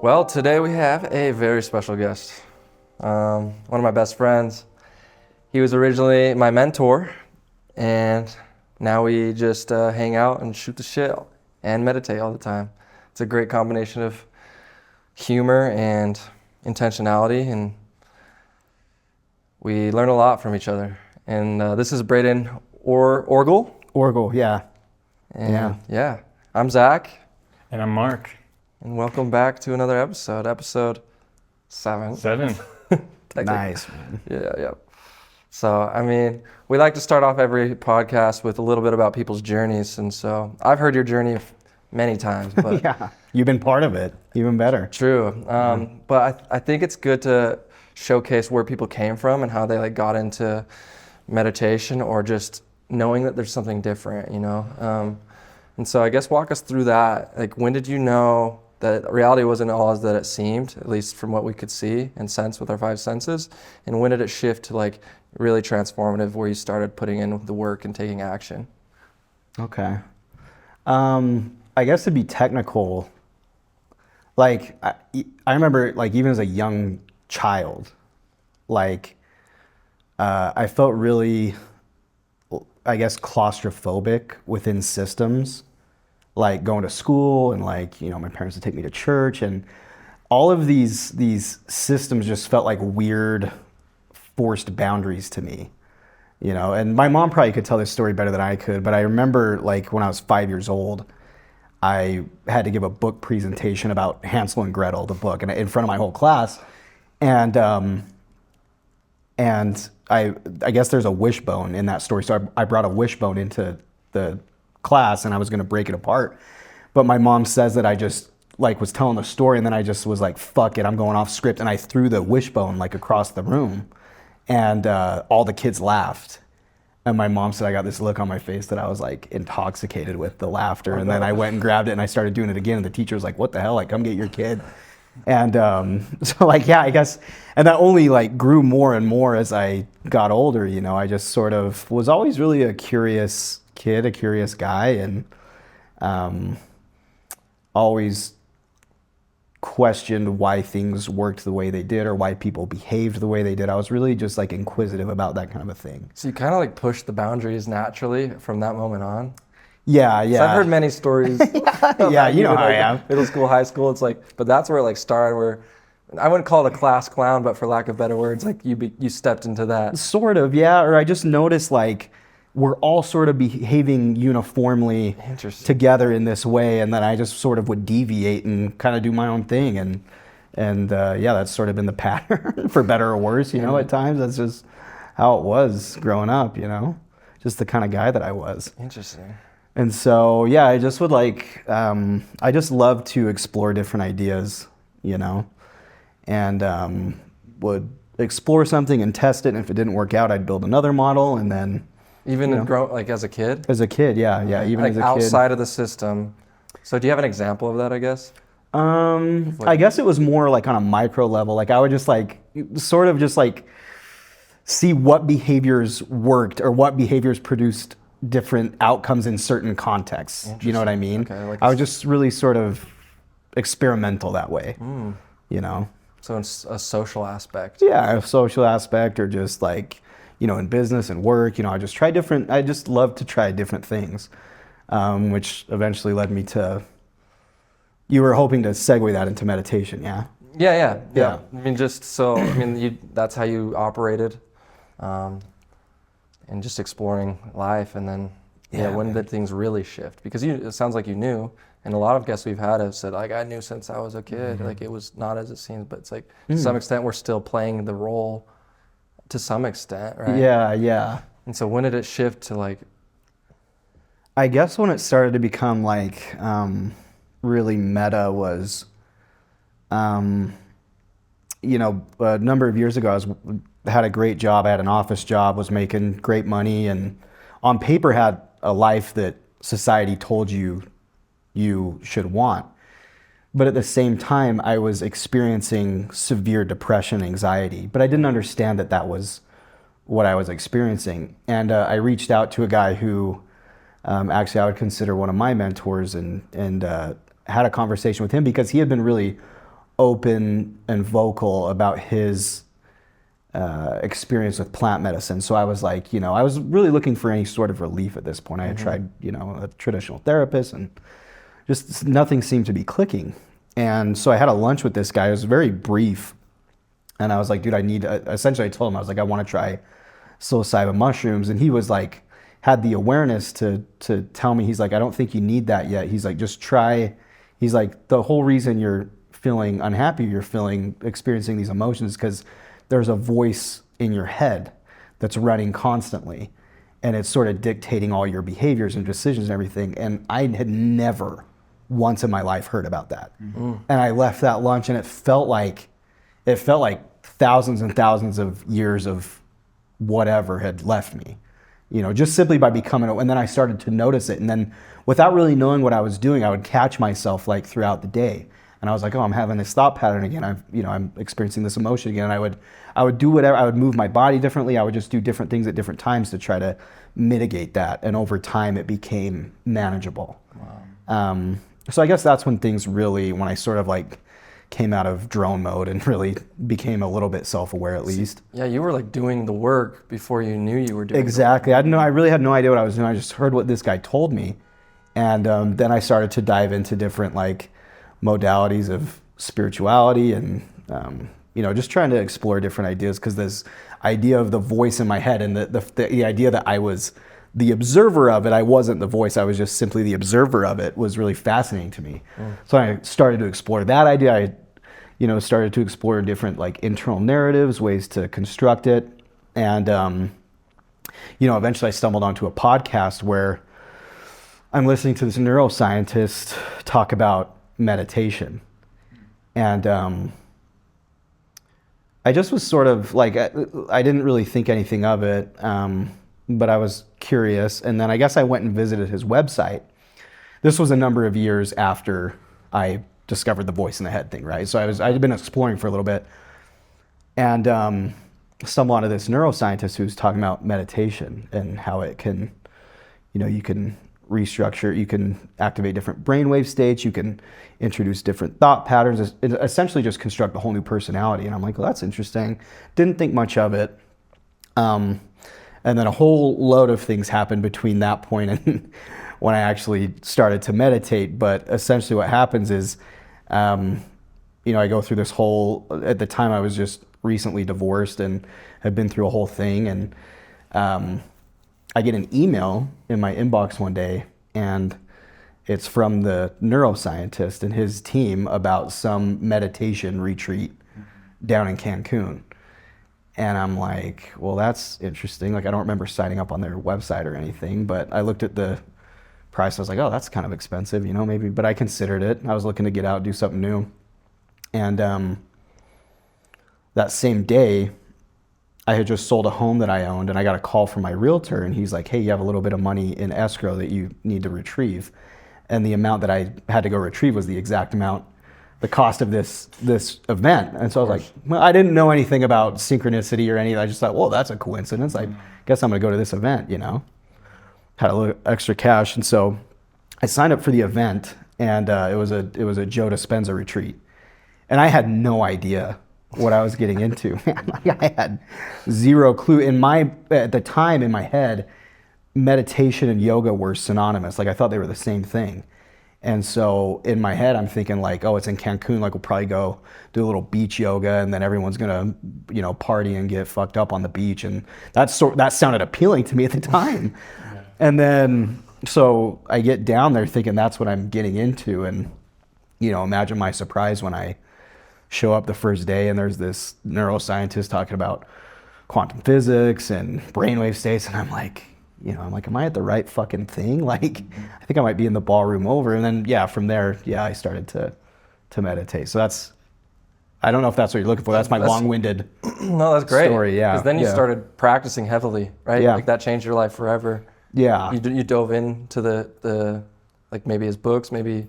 Well, today we have a very special guest. One of my best friends. He was originally my mentor, and now we just hang out and shoot the shit and meditate all the time. It's a great combination of humor and intentionality, and we learn a lot from each other. And this is Braden Orgill. Orgill, yeah. And yeah, I'm Zach. And I'm Mark. And welcome back to another episode 7. 7. Nice, man. Yeah. So, I mean, we like to start off every podcast with a little bit about people's journeys. And so I've heard your journey many times. But Yeah, you've been part of it. Even better. True. But I think it's good to showcase where people came from and how they got into meditation, or just knowing that there's something different, you know? And so I guess walk us through that. When did you know that reality wasn't all as that it seemed, at least from what we could see and sense with our 5 senses? And when did it shift to really transformative, where you started putting in the work and taking action? Okay. I guess to be technical, I remember even as a young child, I felt really, I guess, claustrophobic within systems, going to school and my parents would take me to church, and all of these systems just felt like weird forced boundaries to me, and my mom probably could tell this story better than I could, but I remember when I was 5 years old, I had to give a book presentation about Hansel and Gretel, the book, and in front of my whole class, and I guess there's a wishbone in that story, so I brought a wishbone into the class, and I was going to break it apart, but my mom says that I just was telling the story, and then I just was like, fuck it, I'm going off script, and I threw the wishbone across the room, and all the kids laughed, and my mom said I got this look on my face that I was intoxicated with the laughter, and then I went and grabbed it and I started doing it again, and the teacher was like, what the hell, come get your kid. And so I guess, and that only grew more and more as I got older, I just sort of was always really a curious kid, a curious guy, and always questioned why things worked the way they did or why people behaved the way they did. I was really just inquisitive about that kind of a thing. So you kind of pushed the boundaries naturally from that moment on? Yeah. So I've heard many stories. Yeah, you know how I am. Middle school, high school, it's but that's where it started, where I wouldn't call it a class clown, but for lack of better words, you stepped into that. Sort of, yeah. Or I just noticed we're all sort of behaving uniformly together in this way, and then I just sort of would deviate and kind of do my own thing, and that's sort of been the pattern, for better or worse, at times. That's just how it was growing up, just the kind of guy that I was. Interesting. And so, yeah, I just would I just love to explore different ideas, and would explore something and test it, and if it didn't work out, I'd build another model, and then... Even as a kid? As a kid, yeah, even as a kid. Outside of the system. So do you have an example of that, I guess? I guess it was more on a micro level. I would just sort of just see what behaviors worked or what behaviors produced different outcomes in certain contexts. You know what I mean? Okay, I was just really sort of experimental that way, So it's a social aspect. Yeah, a social aspect, or just in business and work, I just love to try different things, which eventually led me to, you were hoping to segue that into meditation, yeah? Yeah. I mean, that's how you operated, and just exploring life, and then, when did things really shift? Because it sounds like you knew, and a lot of guests we've had have said, I knew since I was a kid, it was not as it seems, but it's to some extent we're still playing the role to some extent, right? Yeah. And so when did it shift to I guess when it started to become really meta was, a number of years ago, I had a great job. I had an office job, was making great money, and on paper had a life that society told you should want. But at the same time, I was experiencing severe depression, anxiety, but I didn't understand that was what I was experiencing. And I reached out to a guy who actually I would consider one of my mentors, and had a conversation with him because he had been really open and vocal about his experience with plant medicine. So I was like, you know, I was really looking for any sort of relief at this point. I had tried, you know, a traditional therapist, and just nothing seemed to be clicking. And so I had a lunch with this guy. It was very brief. And I was like, dude, essentially I told him, I was like, I want to try psilocybin mushrooms. And he was like, had the awareness to tell me, he's like, I don't think you need that yet. He's like, just try. He's like, the whole reason you're feeling unhappy, experiencing these emotions, because there's a voice in your head that's running constantly, and it's sort of dictating all your behaviors and decisions and everything. And I had never once in my life heard about that. And I left that lunch, and it felt like thousands and thousands of years of whatever had left me, you know, just simply by becoming, and then I started to notice it. And then without really knowing what I was doing, I would catch myself like throughout the day. And I was like, oh, I'm having this thought pattern again. I'm experiencing this emotion again. And I would do whatever. I would move my body differently. I would just do different things at different times to try to mitigate that. And over time, it became manageable. Wow. So I guess that's when when I sort of like came out of drone mode and really became a little bit self-aware at least. Yeah, you were like doing the work before you knew you were doing Exactly. I really had no idea what I was doing. I just heard what this guy told me. And then I started to dive into different like modalities of spirituality and, you know, just trying to explore different ideas, because this idea of the voice in my head and the idea that I was the observer of it, I wasn't the voice, I was just simply the observer of it, was really fascinating to me. So I started to explore that idea. I, you know, started to explore different like internal narratives, ways to construct it. And, you know, eventually I stumbled onto a podcast where I'm listening to this neuroscientist talk about meditation. And I just was sort of like, I didn't really think anything of it, but I was curious. And then I guess I went and visited his website. This was a number of years after I discovered the voice in the head thing, right? So I'd been exploring for a little bit, and stumbled onto this neuroscientist who's talking about meditation and how it can, you know, you can restructure, you can activate different brainwave states, you can introduce different thought patterns, essentially just construct a whole new personality. And I'm like, well, that's interesting. Didn't think much of it. And then a whole load of things happened between that point and when I actually started to meditate. But essentially what happens is, you know, I go through this whole, at the time I was just recently divorced and had been through a whole thing. And I get an email in my inbox one day, and it's from the neuroscientist and his team about some meditation retreat down in Cancun. And I'm like, well, that's interesting. Like, I don't remember signing up on their website or anything, but I looked at the price. I was like, oh, that's kind of expensive, you know, maybe, but I considered it. I was looking to get out, do something new. And that same day, I had just sold a home that I owned, and I got a call from my realtor, and he's like, hey, you have a little bit of money in escrow that you need to retrieve. And the amount that I had to go retrieve was the exact amount, the cost of this event. And so I was like, well, I didn't know anything about synchronicity or anything. I just thought, well, that's a coincidence. I guess I'm gonna go to this event, you know. Had a little extra cash, and so I signed up for the event, and it was a Joe Dispenza retreat. And I had no idea what I was getting into. I had zero clue. At the time in my head, meditation and yoga were synonymous. Like, I thought they were the same thing. And so in my head, I'm thinking like, oh, it's in Cancun. Like, we'll probably go do a little beach yoga, and then everyone's gonna, you know, party and get fucked up on the beach. And that sounded appealing to me at the time. Yeah. And then, so I get down there thinking that's what I'm getting into. And, you know, imagine my surprise when I show up the first day and there's this neuroscientist talking about quantum physics and brainwave states. And I'm like, am I at the right fucking thing? Like, I think I might be in the ballroom over. And then, yeah, from there, I started to meditate. So I don't know if that's what you're looking for. That's my long-winded No, that's great. Story, yeah. Because then you started practicing heavily, right? Yeah. Like, that changed your life forever. Yeah. You dove into the like, maybe his books, maybe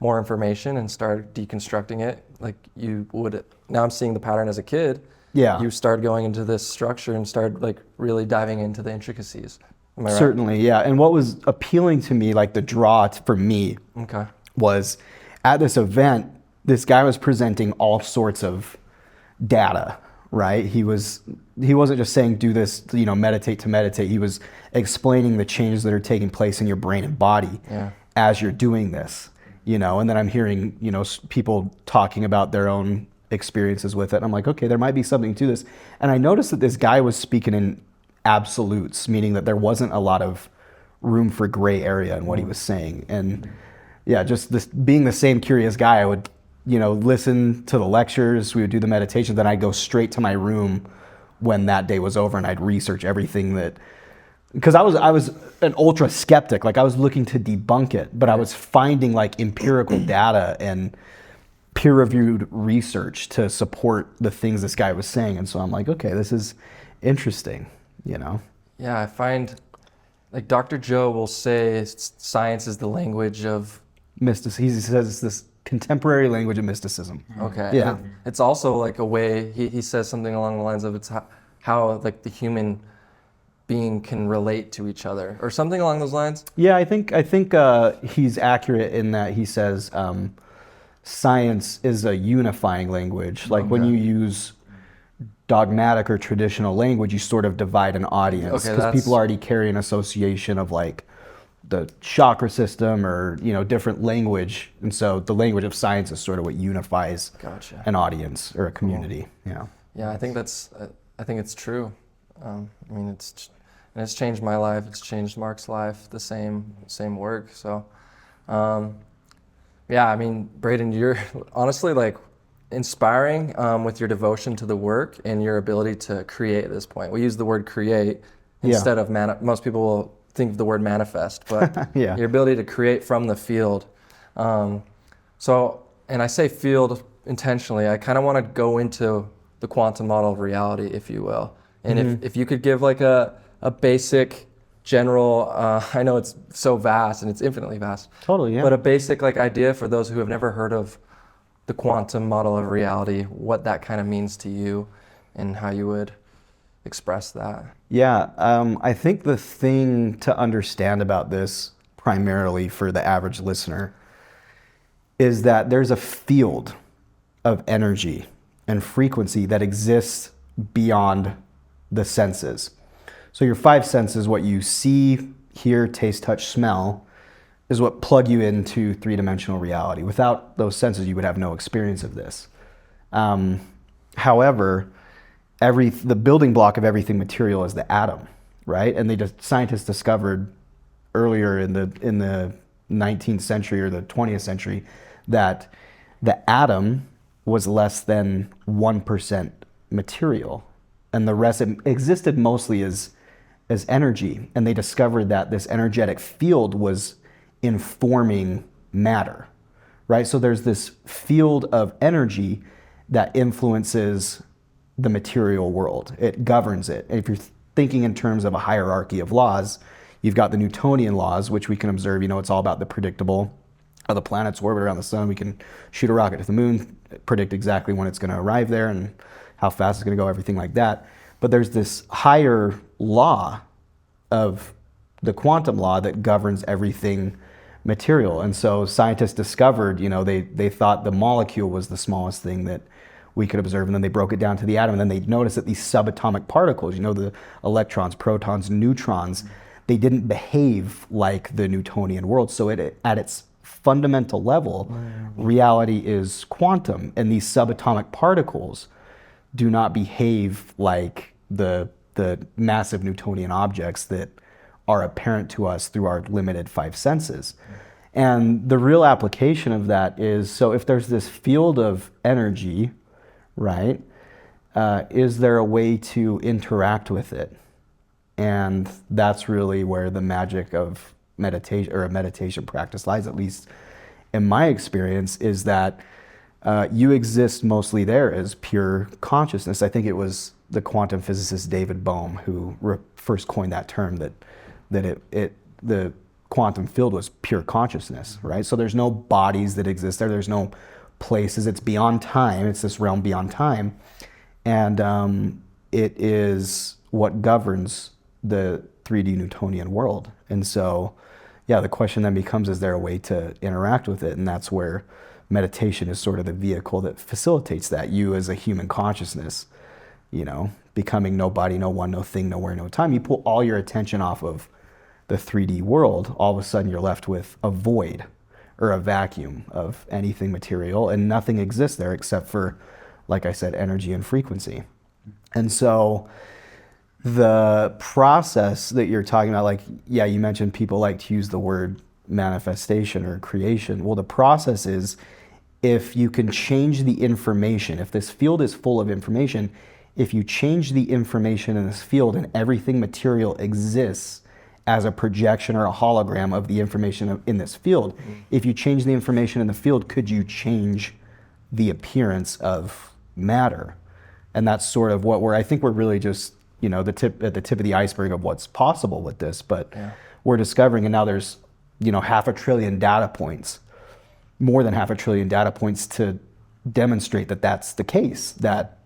more information, and started deconstructing it like you would. Now I'm seeing the pattern as a kid. Yeah. You started going into this structure and started like really diving into the intricacies. Am I right? Certainly, yeah. And what was appealing to me, like the draw for me, Okay. was at this event, this guy was presenting all sorts of data, right? He wasn't just saying do this, meditate to meditate. He was explaining the changes that are taking place in your brain and body as you're doing this, and then I'm hearing, people talking about their own experiences with it. And I'm like, okay, there might be something to this. And I noticed that this guy was speaking in absolutes, meaning that there wasn't a lot of room for gray area in what he was saying. And yeah, just this being the same curious guy, I would, listen to the lectures, we would do the meditation, then I'd go straight to my room when that day was over and I'd research everything because I was an ultra skeptic, like I was looking to debunk it, but I was finding like empirical data and peer-reviewed research to support the things this guy was saying. And so I'm like, okay, this is interesting, Yeah, I find like Dr. Joe will say science is the language of mysticism. He says it's this contemporary language of mysticism. Okay. Yeah. And it's also like a way, he says something along the lines of it's how like the human being can relate to each other or something along those lines. Yeah, I think he's accurate in that he says science is a unifying language. Like when you use dogmatic or traditional language, you sort of divide an audience because people already carry an association of like the chakra system or different language, and so the language of science is sort of what unifies an audience or a community. Cool. Yeah, I think it's true. I mean, it's changed my life. It's changed Mark's life. The same work. So, yeah, I mean, Braden, you're honestly like inspiring with your devotion to the work and your ability to create at this point. We use the word create instead of most people will think of the word manifest, but your ability to create from the field. So, and I say field intentionally, I kind of want to go into the quantum model of reality, if you will. And if you could give like a basic general, I know it's so vast and it's infinitely vast. Totally, yeah. But a basic like idea for those who have never heard of the quantum model of reality, what that kind of means to you and how you would express that. Yeah, I think the thing to understand about this, primarily for the average listener, is that there's a field of energy and frequency that exists beyond the senses. So your five senses, what you see, hear, taste, touch, smell, is what plug you into three-dimensional reality. Without those senses, you would have no experience of this. However, the building block of everything material is the atom, right? And scientists discovered earlier in the 19th century or the 20th century that the atom was less than 1% material, and the rest existed mostly as energy. And they discovered that this energetic field was informing matter, right? So there's this field of energy that influences the material world. It governs it. And if you're thinking in terms of a hierarchy of laws, you've got the Newtonian laws, which we can observe. It's all about the predictable, how the planets orbit around the sun. We can shoot a rocket to the moon, predict exactly when it's going to arrive there and how fast it's going to go, everything like that. But there's this higher law of the quantum law that governs everything material. And so scientists discovered, they thought the molecule was the smallest thing that we could observe, and then they broke it down to the atom, and then they noticed that these subatomic particles, the electrons, protons, neutrons, they didn't behave like the Newtonian world. So at its fundamental level, reality is quantum, and these subatomic particles do not behave like the massive Newtonian objects that are apparent to us through our limited five senses. And the real application of that is, so if there's this field of energy, right, is there a way to interact with it? And that's really where the magic of meditation or a meditation practice lies, at least in my experience, is that you exist mostly there as pure consciousness. I think it was the quantum physicist David Bohm who first coined that term, that the quantum field was pure consciousness, right? So there's no bodies that exist there. There's no places. It's beyond time. It's this realm beyond time. And it is what governs the 3D Newtonian world. And so, yeah, the question then becomes, is there a way to interact with it? And that's where meditation is sort of the vehicle that facilitates that. You as a human consciousness, you know, becoming nobody, no one, no thing, nowhere, no time. You pull all your attention off of the 3D world, all of a sudden you're left with a void or a vacuum of anything material, and nothing exists there except for, like I said, energy and frequency. And so the process that you're talking about, like, yeah, you mentioned people like to use the word manifestation or creation. Well, the process is, if you can change the information, if this field is full of information, if you change the information in this field and everything material exists as a projection or a hologram of the information in this field, if you change the information in the field, could you change the appearance of matter? And that's sort of what I think we're really just, you know, at the tip of the iceberg of what's possible with this, but we're discovering, and now there's, you know, 500 billion data points, more than 500 billion data points to demonstrate that that's the case, that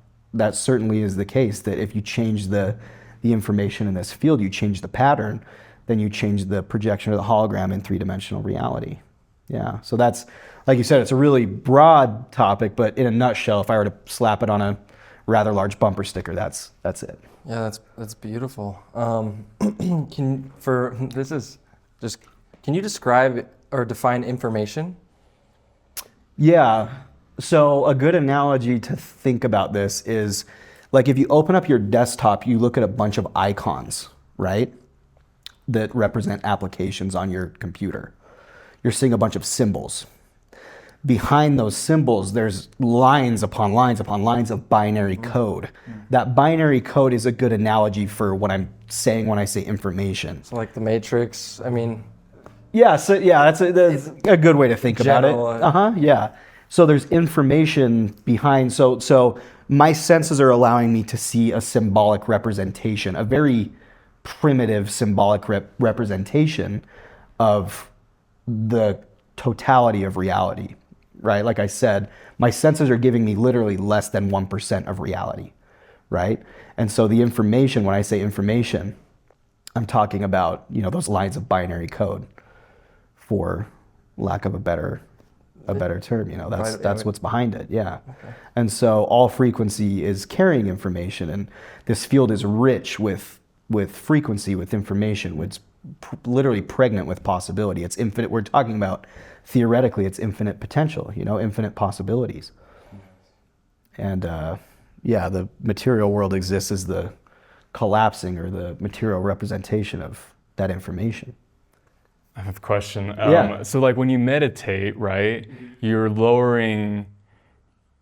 certainly is the case, that if you change the information in this field, you change the pattern, then you change the projection or the hologram in three-dimensional reality. Yeah, so that's, like you said, it's a really broad topic, but in a nutshell, if I were to slap it on a rather large bumper sticker, that's it. Yeah, that's beautiful. Can you describe or define information? Yeah. So a good analogy to think about this is, like, if you open up your desktop, you look at a bunch of icons, right, that represent applications on your computer. You're seeing a bunch of symbols. Behind those symbols, there's lines upon lines upon lines of binary code. That binary code is a good analogy for what I'm saying when I say information. So like the Matrix, I mean... Yeah, so yeah, that's a good way to think about it. Yeah. So there's information behind, so my senses are allowing me to see a symbolic representation, a very primitive symbolic representation of the totality of reality, right? Like I said, my senses are giving me literally less than 1% of reality, right? And so the information, when I say information, I'm talking about, you know, those lines of binary code, for lack of a better term, you know, that's what's behind it. Yeah. Okay. And so all frequency is carrying information, and this field is rich with frequency, with information. It's literally pregnant with possibility. It's infinite. We're talking about, theoretically, it's infinite potential, you know, infinite possibilities. And yeah, the material world exists as the collapsing or the material representation of that information. I have a question. Yeah. So like when you meditate, right, you're lowering,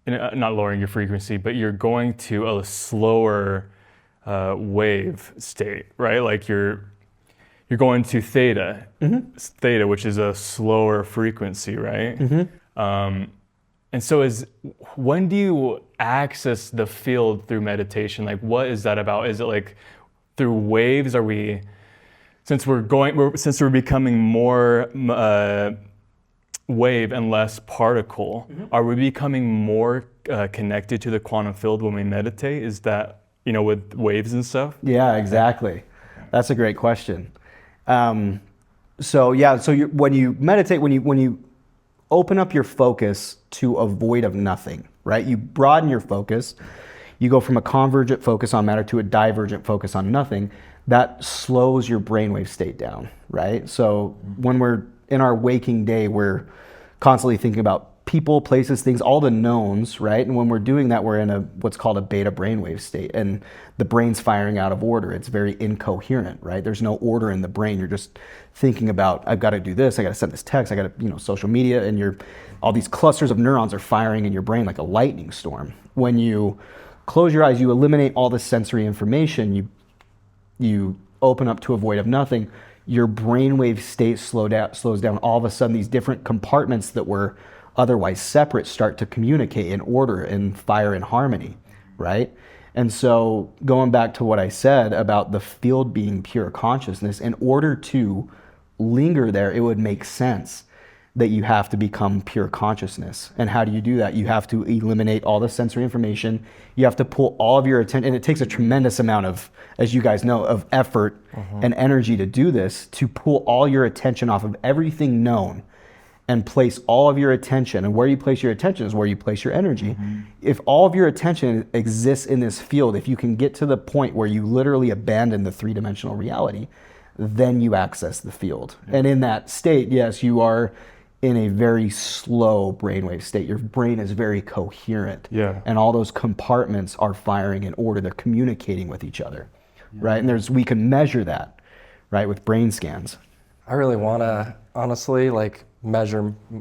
not lowering your frequency, but you're going to a slower wave state, right? Like you're going to theta, theta, which is a slower frequency, right? And so when do you access the field through meditation? Like, what is that about? Is it like through waves? Are we... Since we're becoming more wave and less particle, are we becoming more connected to the quantum field when we meditate? Is that, you know, with waves and stuff? Yeah, exactly. That's a great question. When you meditate, when you open up your focus to a void of nothing, right? You broaden your focus. You go from a convergent focus on matter to a divergent focus on nothing. That slows your brainwave state down, right? So when we're in our waking day, we're constantly thinking about people, places, things, all the knowns, right? And when we're doing that, we're in what's called a beta brainwave state, and the brain's firing out of order. It's very incoherent, right? There's no order in the brain. You're just thinking about, I've got to do this, I got to send this text, I got to, social media, and all these clusters of neurons are firing in your brain like a lightning storm. When you close your eyes, you eliminate all the sensory information, you open up to a void of nothing, your brainwave state slows down. All of a sudden, these different compartments that were otherwise separate start to communicate in order and fire in harmony, right? And so going back to what I said about the field being pure consciousness, in order to linger there, it would make sense that you have to become pure consciousness. And how do you do that? You have to eliminate all the sensory information. You have to pull all of your attention, and it takes a tremendous amount of, as you guys know, of effort and energy to do this, to pull all your attention off of everything known and place all of your attention, and where you place your attention is where you place your energy. If all of your attention exists in this field, if you can get to the point where you literally abandon the three-dimensional reality, then you access the field. And in that state, yes, you are in a very slow brainwave state. Your brain is very coherent. Yeah. And all those compartments are firing in order. They're communicating with each other, right? And we can measure that, right, with brain scans. I really want to honestly like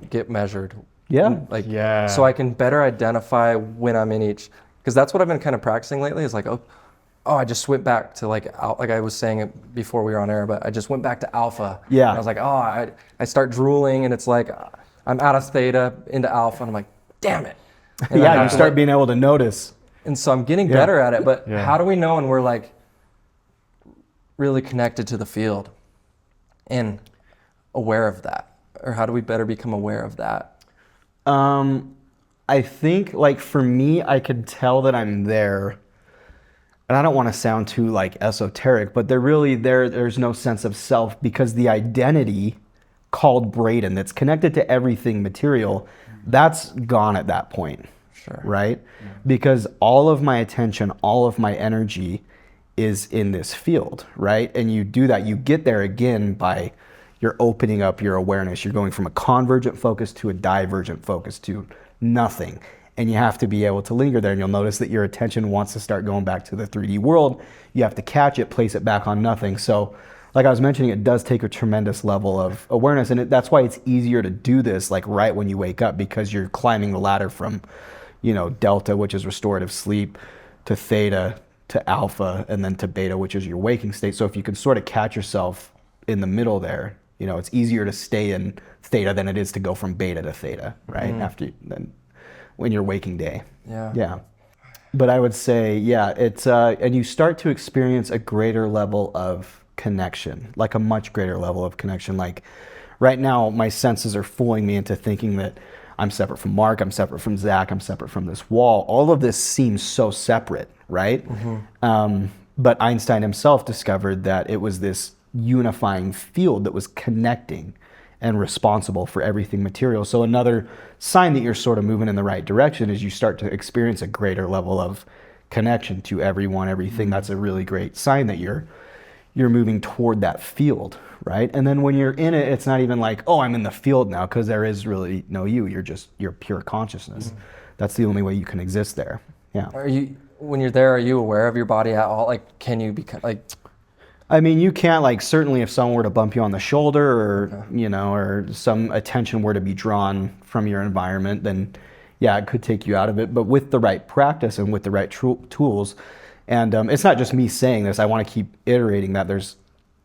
get measured. Yeah. Like, Yeah. so I can better identify when I'm in each, because that's what I've been kind of practicing lately is like, oh, I just went back to like I was saying it before we were on air, but I just went back to alpha. Yeah. And I was like, I start drooling and it's like, I'm out of theta into alpha and I'm like, damn it. And Yeah, you start being able to notice. And so I'm getting better at it, but Yeah. how do we know when we're like really connected to the field and aware of that? Or how do we better become aware of that? I think like for me, I could tell that I'm there. And I don't want to sound too like esoteric, but there's no sense of self, because the identity called Braden that's connected to everything material, that's gone at that point. Sure. Right? Yeah. Because all of my attention, all of my energy is in this field, right? And you do that, you get there again by you're opening up your awareness. You're going from a convergent focus to a divergent focus to nothing. And you have to be able to linger there, and you'll notice that your attention wants to start going back to the 3D world. You have to catch it, place it back on nothing. So like I was mentioning, it does take a tremendous level of awareness, and that's why it's easier to do this like right when you wake up, because you're climbing the ladder from, delta, which is restorative sleep, to theta, to alpha, and then to beta, which is your waking state. So if you can sort of catch yourself in the middle there, it's easier to stay in theta than it is to go from beta to theta, right? Then when you're waking day. Yeah. But I would say, it's, and you start to experience a greater level of connection, like a much greater level of connection. Like right now, my senses are fooling me into thinking that I'm separate from Mark, I'm separate from Zach, I'm separate from this wall. All of this seems so separate, right? But Einstein himself discovered that it was this unifying field that was connecting and responsible for everything material. So another sign that you're sort of moving in the right direction is you start to experience a greater level of connection to everyone, everything. That's a really great sign that you're moving toward that field, right? And then when you're in it, it's not even like, oh, I'm in the field now, because there is really no you. You're pure consciousness. That's the only way you can exist there. Yeah. When you're there, are you aware of your body at all? Like, can you become like? I mean, you can't, like, certainly if someone were to bump you on the shoulder or, or some attention were to be drawn from your environment, then yeah, it could take you out of it. But with the right practice and with the right tools, and it's not just me saying this, I want to keep iterating that there's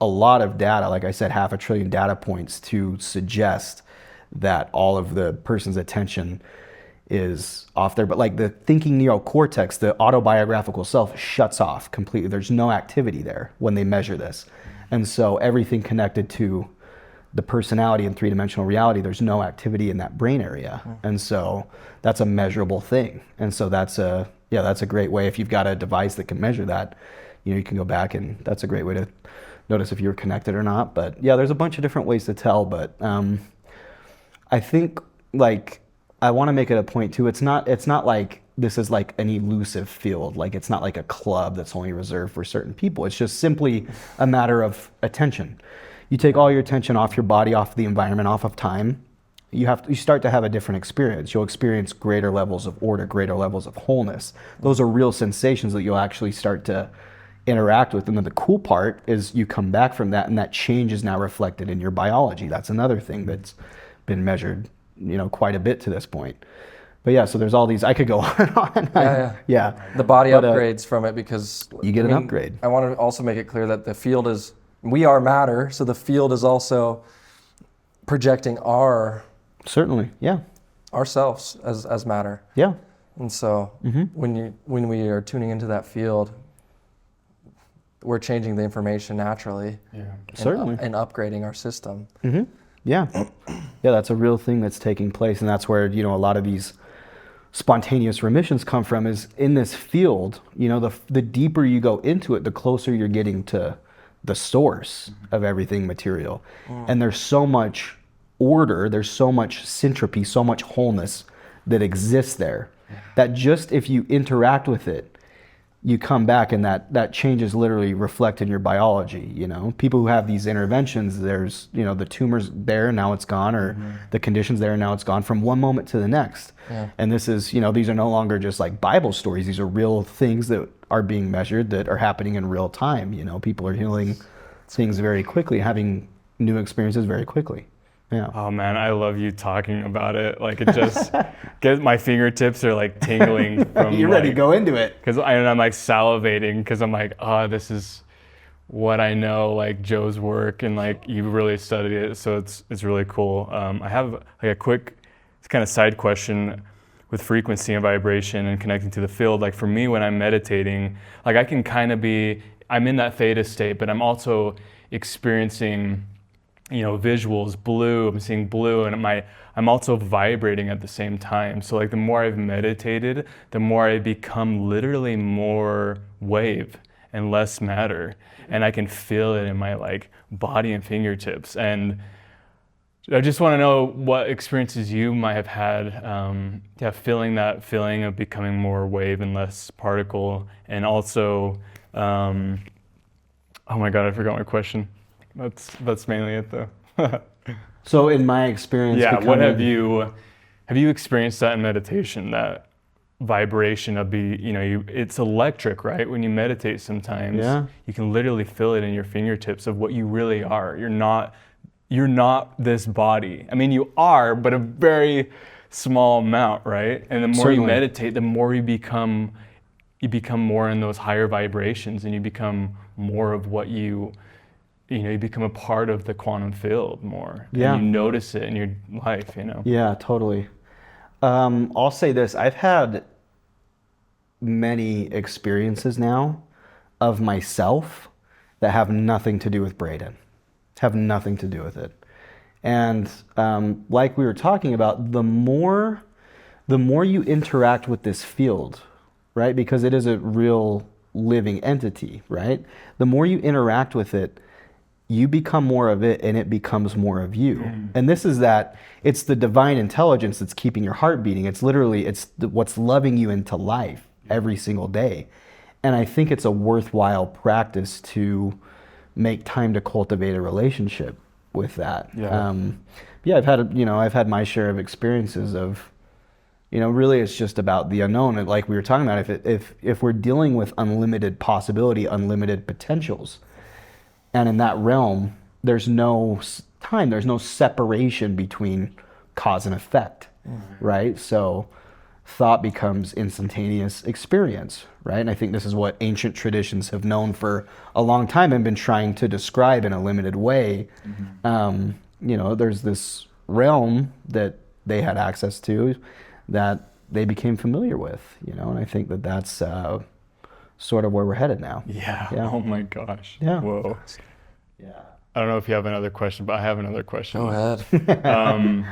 a lot of data, like I said, 500 billion data points to suggest that all of the person's attention is off there. But like the thinking neocortex, the autobiographical self, shuts off completely. There's no activity there when they measure this. And so everything connected to the personality in three-dimensional reality, there's no activity in that brain area. And so that's a measurable thing. And so that's a great way. If you've got a device that can measure that, you can go back, and that's a great way to notice if you're connected or not. But yeah, there's a bunch of different ways to tell. But I think, like, I want to make it a point too. It's not like this is like an elusive field. Like, it's not like a club that's only reserved for certain people. It's just simply a matter of attention. You take all your attention off your body, off the environment, off of time. You start to have a different experience. You'll experience greater levels of order, greater levels of wholeness. Those are real sensations that you'll actually start to interact with. And then the cool part is you come back from that, and that change is now reflected in your biology. That's another thing that's been measured, quite a bit to this point. But yeah, so there's all these, I could go on and on. Yeah. The body upgrades from it, because you get an upgrade. I want to also make it clear that the field is, we are matter, so the field is also projecting certainly, yeah, ourselves as matter. Yeah. And so when we are tuning into that field, we're changing the information naturally. Yeah. Certainly. And upgrading our system. Yeah. Yeah, that's a real thing that's taking place. And that's where, a lot of these spontaneous remissions come from, is in this field. The deeper you go into it, the closer you're getting to the source of everything material. And there's so much order, there's so much syntropy, so much wholeness that exists there, that just if you interact with it, you come back and that changes literally reflect in your biology. You know, people who have these interventions, there's, you know, the tumor's there, now it's gone, or the condition's there, now it's gone, from one moment to the next. And this is, you know, these are no longer just like Bible stories. These are real things that are being measured, that are happening in real time. You know, people are healing things very quickly, having new experiences very quickly. Yeah. Oh man, I love you talking about it. Like, it just gets, my fingertips are like tingling from You're ready to go into it. Because I'm like salivating, because I'm like, oh, this is what I know, like Joe's work, and like you really studied it, so it's really cool. I have like a quick kind of side question with frequency and vibration and connecting to the field. Like for me, when I'm meditating, like I can kind of I'm in that theta state, but I'm also experiencing, you know, visuals, blue, I'm seeing blue, and I'm also vibrating at the same time. So like the more I've meditated, the more I become literally more wave and less matter. And I can feel it in my like body and fingertips. And I just want to know what experiences you might have had, feeling that feeling of becoming more wave and less particle. And also, oh my God, I forgot my question. That's mainly it though. So in my experience, what have you experienced that in meditation, that vibration of it's electric, right? When you meditate sometimes, you can literally feel it in your fingertips of what you really are. You're not this body. I mean, you are, but a very small amount, right? And the more you meditate, the more you become more in those higher vibrations, and you become more of what you become a part of the quantum field more. Yeah. And you notice it in your life, you know? Yeah, totally. I'll say this, I've had many experiences now of myself that have nothing to do with Braden, have nothing to do with it. And like we were talking about, the more you interact with this field, right? Because it is a real living entity, right? The more you interact with it, you become more of it, and it becomes more of you. And this is it's the divine intelligence that's keeping your heart beating. It's literally, what's loving you into life every single day. And I think it's a worthwhile practice to make time to cultivate a relationship with that. I've had my share of experiences of, really it's just about the unknown. And like we were talking about, if we're dealing with unlimited possibility, unlimited potentials, and in that realm, there's no time, there's no separation between cause and effect, right? So thought becomes instantaneous experience, right? And I think this is what ancient traditions have known for a long time and been trying to describe in a limited way. There's this realm that they had access to that they became familiar with, and I think that's sort of where we're headed now. Yeah. Oh my gosh. Yeah. Whoa. Yeah. I don't know if you have another question, but I have another question. Go ahead.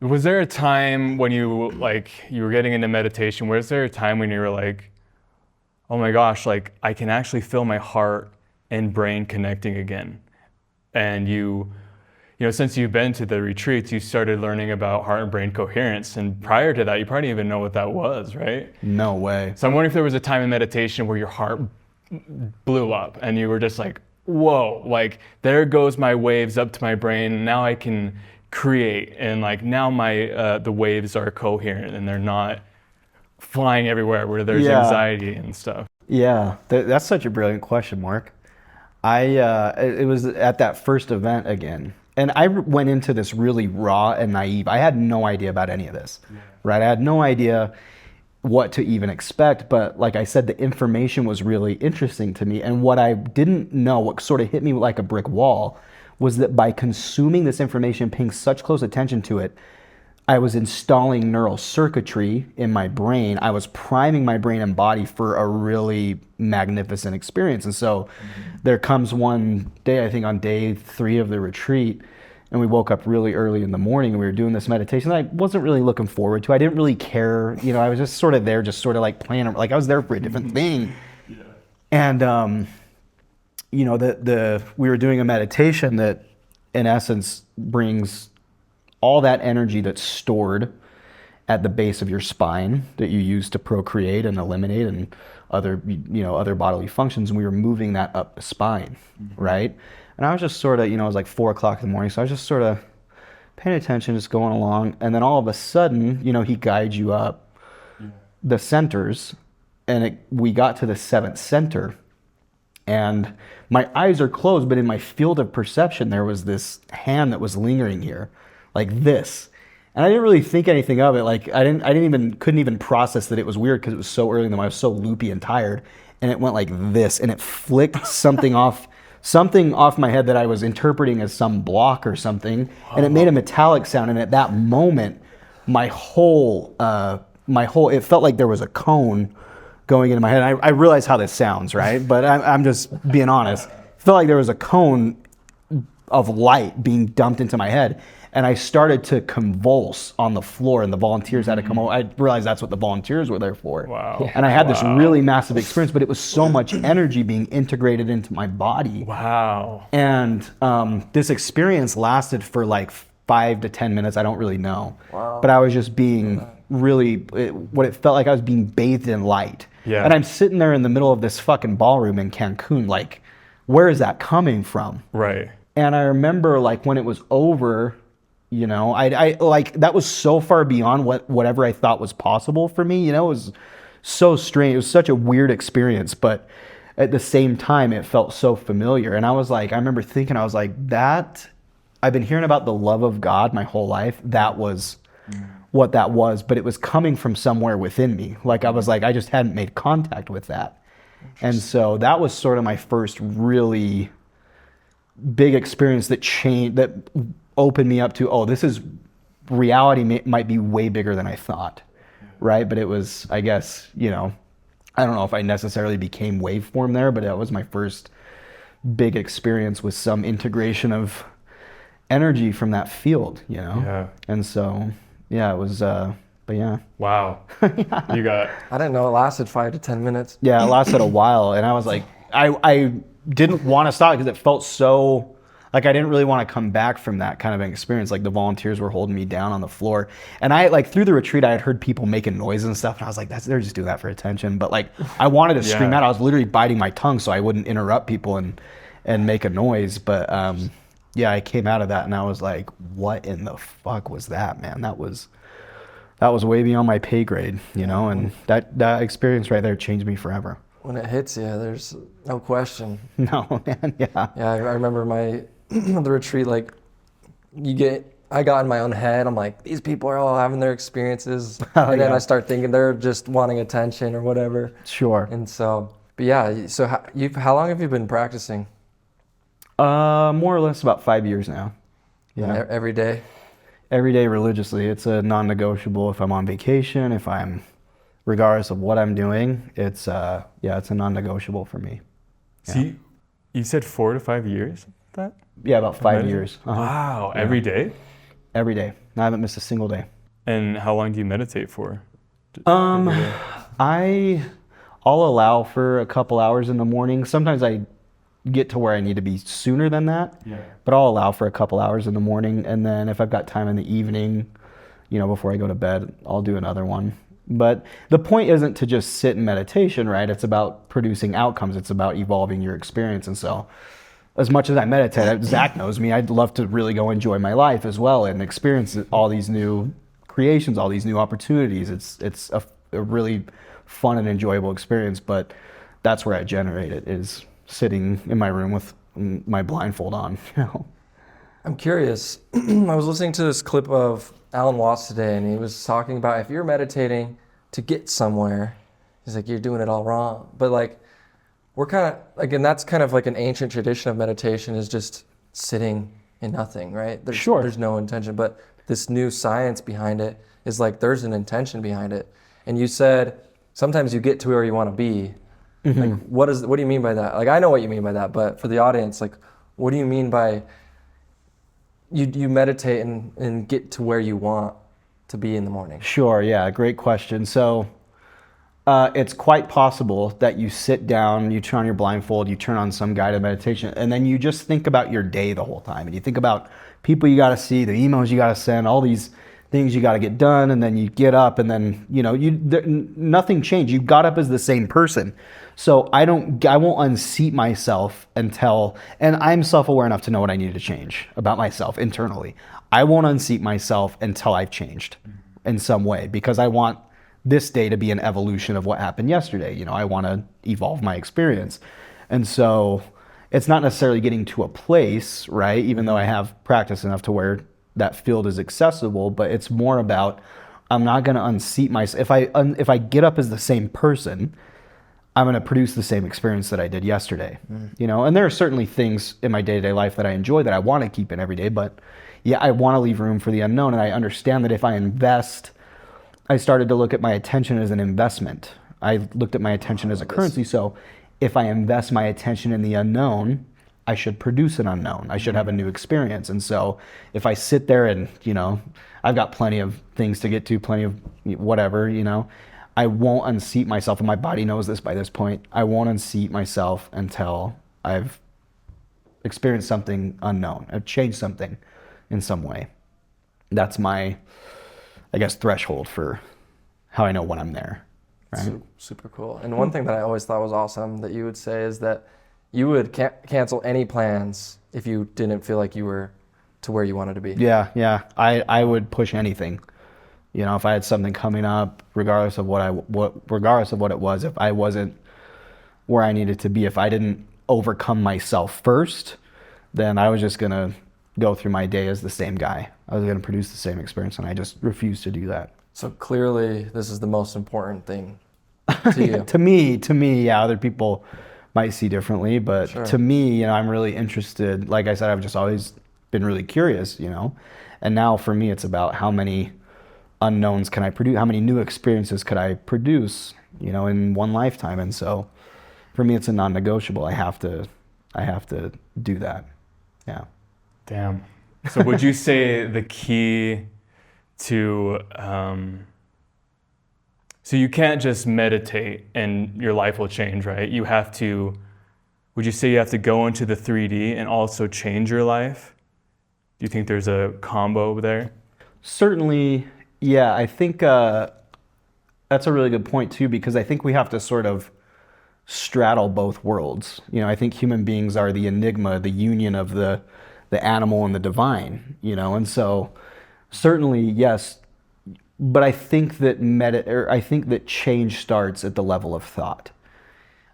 Was there a time when you were getting into meditation, was there a time when you were like, oh my gosh, like I can actually feel my heart and brain connecting again? And since you've been to the retreats, you started learning about heart and brain coherence. And prior to that, you probably didn't even know what that was, right? No way. So I'm wondering if there was a time in meditation where your heart blew up and you were just like, whoa, like there goes my waves up to my brain. And now I can create, and like now the waves are coherent and they're not flying everywhere where there's anxiety and stuff. Yeah, that's such a brilliant question, Mark. It was at that first event again, and I went into this really raw and naive. I had no idea about any of this, right? I had no idea what to even expect, but like I said, the information was really interesting to me, and what I didn't know, what sort of hit me like a brick wall, was that by consuming this information, paying such close attention to it, I was installing neural circuitry in my brain. I was priming my brain and body for a really magnificent experience. And so there comes one day, I think on day 3 of the retreat, and we woke up really early in the morning and we were doing this meditation that I wasn't really looking forward to. I didn't really care. I was just sort of there, just sort of like playing, like I was there for a different thing. And, we were doing a meditation that in essence brings all that energy that's stored at the base of your spine that you use to procreate and eliminate and other bodily functions, and we were moving that up the spine, right? And I was just sort of, it was like 4 o'clock in the morning, so I was just sort of paying attention, just going along, and then all of a sudden, he guides you up the centers, and we got to the 7th center, and my eyes are closed, but in my field of perception, there was this hand that was lingering here, like this. And I didn't really think anything of it. Like couldn't even process that it was weird because it was so early in the morning. I was so loopy and tired, and it went like this, and it flicked something off my head that I was interpreting as some block or something, and it made a metallic sound. And at that moment, my whole it felt like there was a cone going into my head. I realize how this sounds, right? But I'm just being honest. It felt like there was a cone of light being dumped into my head. And I started to convulse on the floor, and the volunteers had to come over. I realized that's what the volunteers were there for. Wow. And I had this really massive experience, but it was so much energy being integrated into my body. Wow. And this experience lasted for like 5 to 10 minutes. I don't really know. Wow. But I was just being what it felt like I was being bathed in light. Yeah. And I'm sitting there in the middle of this fucking ballroom in Cancun, like, where is that coming from? Right. And I remember like when it was over, I like that was so far beyond whatever I thought was possible for me. It was so strange. It was such a weird experience, but at the same time, it felt so familiar. And I was like, I remember thinking, I was like, that I've been hearing about the love of God my whole life. That was what that was, but it was coming from somewhere within me. Like I was like, I just hadn't made contact with that. And so that was sort of my first really big experience that opened me up to, oh, this is reality might be way bigger than I thought, right? But it was, I guess, I don't know if I necessarily became waveform there, but that was my first big experience with some integration of energy from that field, Yeah. And so, yeah, it was, but yeah. Wow. You got. I didn't know it lasted 5 to 10 minutes. Yeah, it lasted a while, and I was like, I didn't want to stop because it felt so, like I didn't really want to come back from that kind of an experience. Like the volunteers were holding me down on the floor, and I like through the retreat I had heard people making noise and stuff, and I was like, they're just doing that for attention. But like I wanted to scream out. I was literally biting my tongue so I wouldn't interrupt people and make a noise. But yeah, I came out of that and I was like, what in the fuck was that, man? That was way beyond my pay grade, and that experience right there changed me forever. When it hits you, there's no question. No, man, yeah. Yeah, I remember the retreat, like I got in my own head. I'm like, these people are all having their experiences. And then I start thinking they're just wanting attention or whatever. Sure. And so, but yeah, so how long have you been practicing? More or less about 5 years now. Yeah. Every day? Every day religiously. It's a non-negotiable. If I'm on vacation, regardless of what I'm doing, it's a non-negotiable for me. Yeah. See, you said 4 to 5 years? That? Yeah, about 5 years. Uh-huh. Wow. Yeah. Every day? Every day. I haven't missed a single day. And how long do you meditate for? I'll allow for a couple hours in the morning. Sometimes I get to where I need to be sooner than that. Yeah. But I'll allow for a couple hours in the morning, and then if I've got time in the evening, before I go to bed, I'll do another one. But the point isn't to just sit in meditation, right? It's about producing outcomes. It's about evolving your experience. And so as much as I meditate, Zach knows me, I'd love to really go enjoy my life as well and experience all these new creations, all these new opportunities. It's a really fun and enjoyable experience, but that's where I generate it, is sitting in my room with my blindfold on. I'm curious. I was listening to this clip of Alan Watts today, and he was talking about if you're meditating to get somewhere, he's like, you're doing it all wrong. But like, we're kind of, again, that's kind of like an ancient tradition of meditation, is just sitting in nothing, right? There's no intention, but this new science behind it is like, there's an intention behind it. And you said, sometimes you get to where you want to be. Mm-hmm. Like, what do you mean by that? Like, I know what you mean by that, but for the audience, like, what do you mean by you meditate and get to where you want to be in the morning? Sure, yeah, great question. So It's quite possible that you sit down, you turn on your blindfold, you turn on some guided meditation, and then you just think about your day the whole time. And you think about people you got to see, the emails you got to send, all these things you got to get done, and then you get up, and then nothing changed. You got up as the same person. So I won't unseat myself until, and I'm self-aware enough to know what I need to change about myself internally. I won't unseat myself until I've changed in some way, because I want this day to be an evolution of what happened yesterday. I want to evolve my experience. And so it's not necessarily getting to a place, right? Even though I have practice enough to where that field is accessible, but it's more about, I'm not going to unseat myself. If I get up as the same person, I'm going to produce the same experience that I did yesterday. And there are certainly things in my day-to-day life that I enjoy that I want to keep in every day, but yeah, I want to leave room for the unknown. And I understand that if I invest, I started to look at my attention as an investment. I looked at my attention as a currency. So if I invest my attention in the unknown, I should produce an unknown. I should have a new experience. And so if I sit there and, I've got plenty of things to get to, plenty of whatever, I won't unseat myself. And my body knows this by this point. I won't unseat myself until I've experienced something unknown. I've changed something in some way. That's my, I guess, threshold for how I know when I'm there, right? Super cool. And one thing that I always thought was awesome that you would say is that you would cancel any plans if you didn't feel like you were to where you wanted to be. Yeah. I would push anything. If I had something coming up, regardless of what it was, if I wasn't where I needed to be, if I didn't overcome myself first, then I was just gonna go through my day as the same guy. I was going to produce the same experience, and I just refused to do that. So clearly, this is the most important thing to you. to me, yeah. Other people might see differently, but Sure. To me, I'm really interested. Like I said, I've just always been really curious, And now for me, it's about how many unknowns can I produce? How many new experiences could I produce, in one lifetime? And so, for me, it's a non-negotiable. I have to do that. Yeah. Damn. So would you say the key to, so you can't just meditate and your life will change, right? Would you say you have to go into the 3D and also change your life? Do you think there's a combo there? Certainly, yeah. I think that's a really good point too, because I think we have to sort of straddle both worlds. I think human beings are the enigma, the union of the animal and the divine, and so certainly yes, but I think that change starts at the level of thought.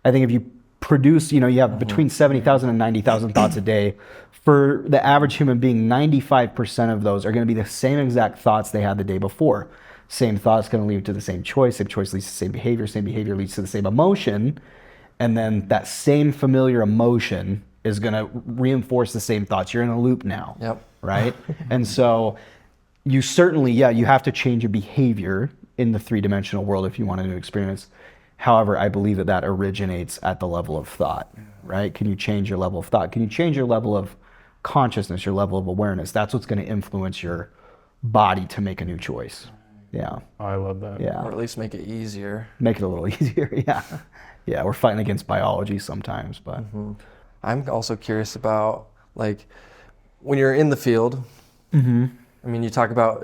I think if you produce, you have between 70,000 and 90,000 thoughts a day. For the average human being, 95% of those are going to be the same exact thoughts they had the day before. Same thoughts going to lead to the same choice leads to the same behavior leads to the same emotion, and then that same familiar emotion is going to reinforce the same thoughts. You're in a loop now. Yep. Right? And so you certainly, you have to change your behavior in the three-dimensional world if you want a new experience. However, I believe that originates at the level of thought, right? Can you change your level of thought? Can you change your level of consciousness, your level of awareness? That's what's going to influence your body to make a new choice. Yeah. Oh, I love that. Yeah. Or at least make it easier. Make it a little easier. Yeah. Yeah. We're fighting against biology sometimes, but. I'm also curious about, like, when you're in the field, I mean, you talk about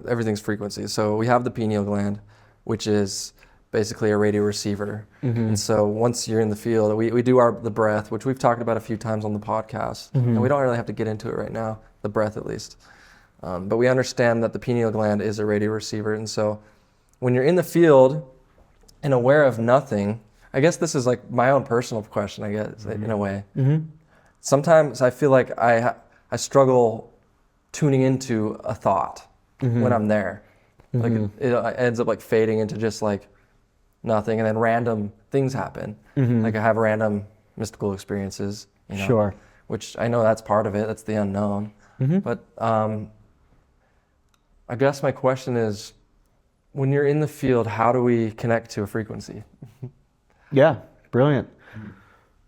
everything's frequency. So we have the pineal gland, which is basically a radio receiver. And so once you're in the field, we do the breath, which we've talked about a few times on the podcast. And we don't really have to get into it right now, the breath at least. But we understand that the pineal gland is a radio receiver. And so when you're in the field and aware of nothing, I guess this is like my own personal question, I guess, in a way. Sometimes I feel like I struggle tuning into a thought when I'm there. Like it ends up like fading into just like nothing, and then random things happen. Like I have random mystical experiences, Sure. which I know that's part of it. That's the unknown. But I guess my question is, when you're in the field, how do we connect to a frequency? Yeah, brilliant.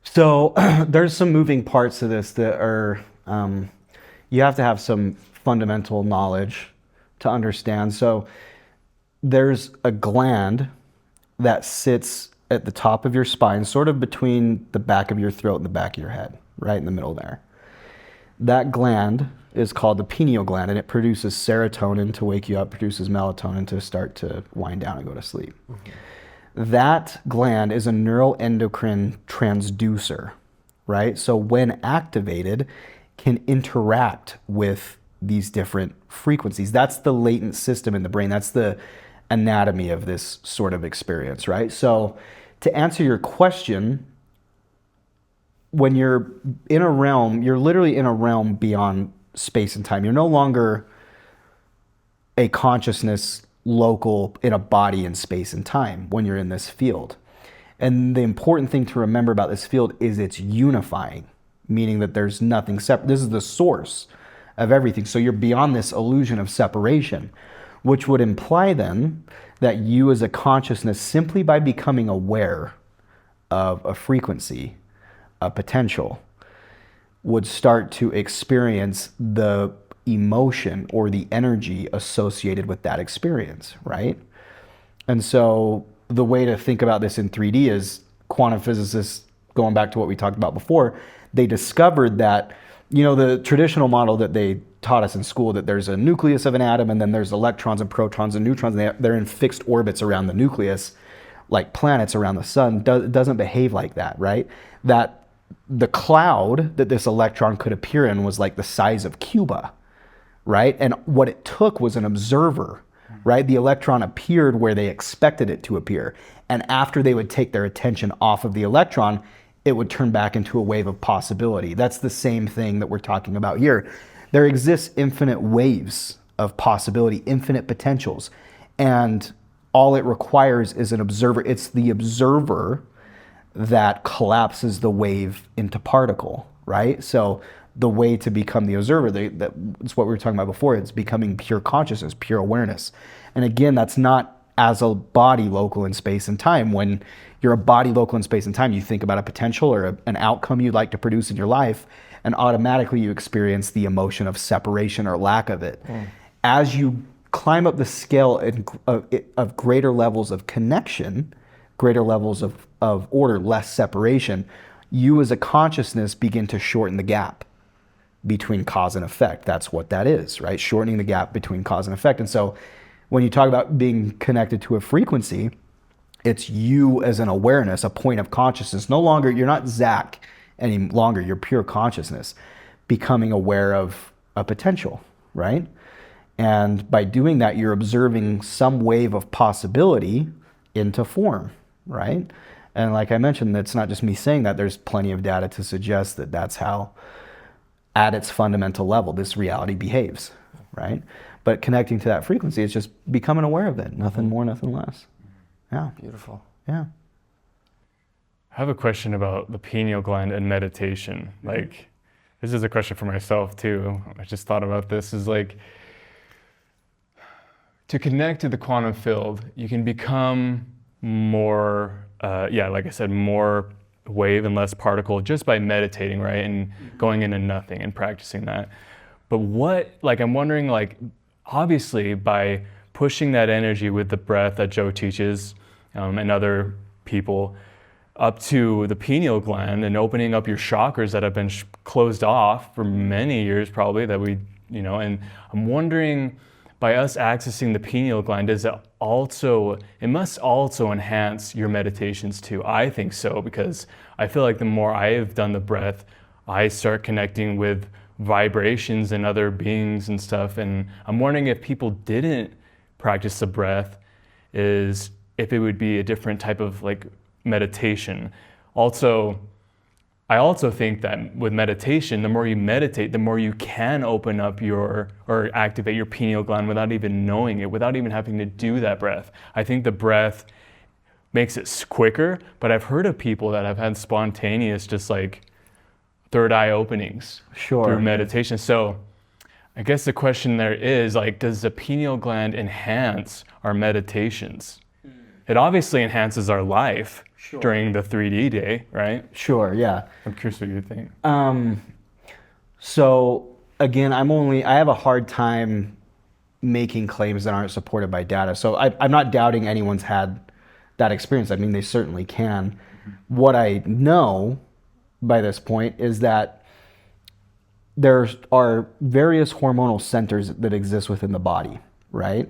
So there's some moving parts to this that are, you have to have some fundamental knowledge to understand. So there's a gland that sits at the top of your spine, sort of between the back of your throat and the back of your head, right in the middle there. That gland is called the pineal gland, and it produces serotonin to wake you up, produces melatonin to start to wind down and go to sleep. That gland is a neuroendocrine transducer, right? So when activated, can interact with these different frequencies. That's the latent system in the brain. That's the anatomy of this sort of experience, right? So to answer your question, when you're in a realm, you're literally in a realm beyond space and time. You're no longer a consciousness local in a body in space and time when you're in this field. And the important thing to remember about this field is it's unifying, meaning that there's nothing separate. This is the source of everything. So you're beyond this illusion of separation, which would imply then that you as a consciousness, simply by becoming aware of a frequency, a potential, would start to experience the emotion or the energy associated with that experience, right? And so the way to think about this in 3D is quantum physicists, going back to what we talked about before, they discovered that, the traditional model that they taught us in school, that there's a nucleus of an atom and then there's electrons and protons and neutrons, and they're in fixed orbits around the nucleus, like planets around the sun, doesn't behave like that, right? That the cloud that this electron could appear in was like the size of Cuba, right? And what it took was an observer, right? The electron appeared where they expected it to appear. And after they would take their attention off of the electron, it would turn back into a wave of possibility. That's the same thing that we're talking about here. There exists infinite waves of possibility, infinite potentials. And all it requires is an observer. It's the observer that collapses the wave into particle, right? So the way to become the observer, that's what we were talking about before, it's becoming pure consciousness, pure awareness. And again, that's not as a body local in space and time. When you're a body local in space and time, you think about a potential or an outcome you'd like to produce in your life, and automatically you experience the emotion of separation or lack of it. As you climb up the scale of greater levels of connection, greater levels of order, less separation, you as a consciousness begin to shorten the gap between cause and effect. That's what that is, right? Shortening the gap between cause and effect. And so when you talk about being connected to a frequency, it's you as an awareness, a point of consciousness. No longer, you're not Zach any longer, you're pure consciousness, becoming aware of a potential, right? And by doing that, you're observing some wave of possibility into form, right? And like I mentioned, it's not just me saying that, there's plenty of data to suggest that that's how, at its fundamental level, this reality behaves, right? But connecting to that frequency, it's just becoming aware of it. Nothing more, nothing less. Yeah. Beautiful. Yeah. I have a question about the pineal gland and meditation. Like, this is a question for myself too. I just thought about this, is like, to connect to the quantum field, you can become more, like I said, more wave and less particle just by meditating, right? And going into nothing and practicing that. But I'm wondering, obviously by pushing that energy with the breath that Joe teaches and other people up to the pineal gland and opening up your chakras that have been closed off for many years probably and I'm wondering, by us accessing the pineal gland, it must also enhance your meditations too. I think so, because I feel like the more I have done the breath, I start connecting with vibrations and other beings and stuff. And I'm wondering, if people didn't practice the breath, if it would be a different type of meditation. I also think that with meditation, the more you meditate, the more you can open up or activate your pineal gland without even knowing it, without even having to do that breath. I think the breath makes it quicker, but I've heard of people that have had spontaneous, just third eye openings through meditation. So I guess the question there is, does the pineal gland enhance our meditations? It obviously enhances our life. Sure. During the 3D day, right? Sure, yeah. I'm curious what you think. So again, I have a hard time making claims that aren't supported by data. So I'm not doubting anyone's had that experience. I mean, they certainly can. What I know by this point is that there are various hormonal centers that exist within the body, right?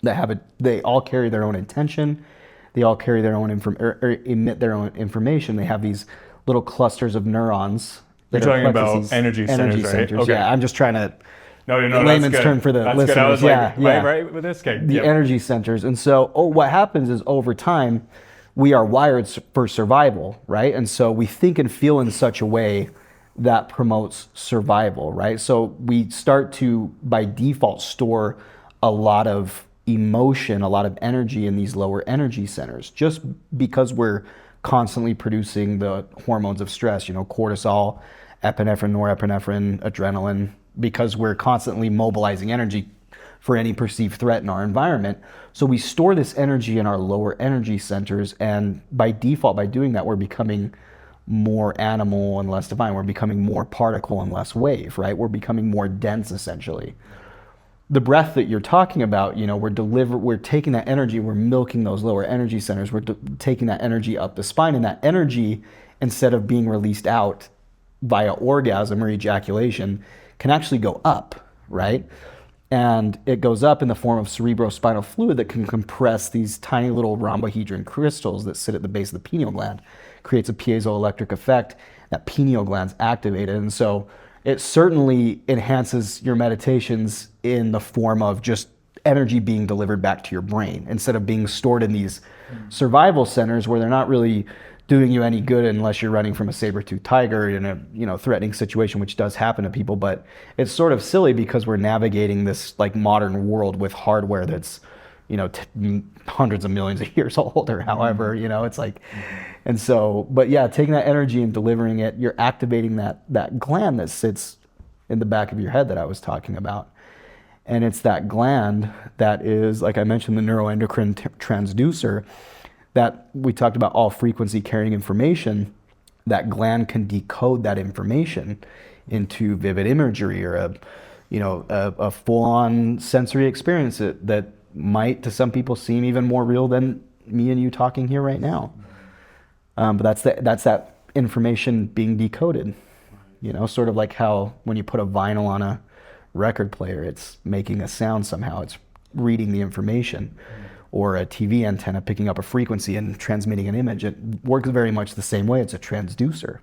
They all carry their own intention. They all carry their own or emit their own information. They have these little clusters of neurons. You're talking about energy centers, right? Okay. Yeah, I'm just trying to No, layman's that's good. term for the That's listeners. good. I was like, yeah. right with this guy. The energy centers. And so what happens is over time, we are wired for survival, right? And so we think and feel in such a way that promotes survival, right? So we start to, by default, store a lot of emotion, a lot of energy in these lower energy centers, just because we're constantly producing the hormones of stress, cortisol, epinephrine, norepinephrine, adrenaline, because we're constantly mobilizing energy for any perceived threat in our environment. So we store this energy in our lower energy centers, and by default, by doing that, we're becoming more animal and less divine. We're becoming more particle and less wave, right? We're becoming more dense, essentially. The breath that you're talking about, we're taking that energy, we're milking those lower energy centers, we're taking that energy up the spine, and that energy, instead of being released out via orgasm or ejaculation, can actually go up, right? And it goes up in the form of cerebrospinal fluid that can compress these tiny little rhombohedron crystals that sit at the base of the pineal gland. Creates a piezoelectric effect. That pineal gland's activated. And so it certainly enhances your meditations in the form of just energy being delivered back to your brain instead of being stored in these survival centers where they're not really doing you any good unless you're running from a saber-toothed tiger in a threatening situation, which does happen to people. But it's sort of silly because we're navigating this like modern world with hardware that's hundreds of millions of years old or however, it's like, and so, but yeah, taking that energy and delivering it, you're activating that gland that sits in the back of your head that I was talking about. And it's that gland that is, like I mentioned, the neuroendocrine transducer that we talked about, all frequency carrying information. That gland can decode that information into vivid imagery or a full-on sensory experience that might to some people seem even more real than me and you talking here right now. But that's that information being decoded, sort of like how when you put a vinyl on a record player, it's making a sound somehow, it's reading the information, or a TV antenna picking up a frequency and transmitting an image. It works very much the same way. It's a transducer.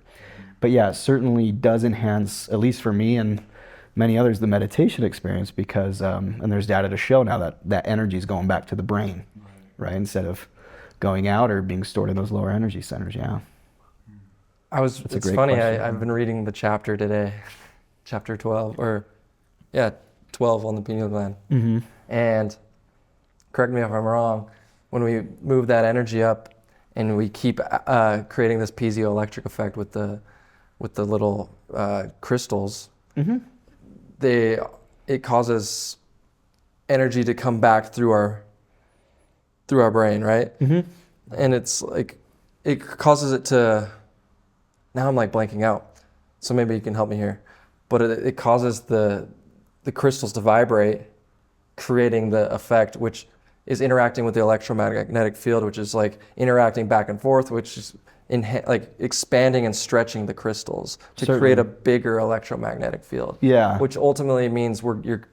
But yeah, it certainly does enhance, at least for me and many others, the meditation experience because, and there's data to show now that energy is going back to the brain, right? Instead of going out or being stored in those lower energy centers, yeah. It's funny, I've been reading the chapter today, chapter 12, 12 on the pineal gland. Mm-hmm. And correct me if I'm wrong, when we move that energy up and we keep creating this piezoelectric effect with the little crystals, mm-hmm. It causes energy to come back through our brain, right? Mm-hmm. And it's like it causes it to. Now I'm like blanking out, so maybe you can help me here. But it causes the crystals to vibrate, creating the effect, which is interacting with the electromagnetic field, which is like interacting back and forth, which is like expanding and stretching the crystals to Certainly. Create a bigger electromagnetic field. Yeah. Which ultimately means you're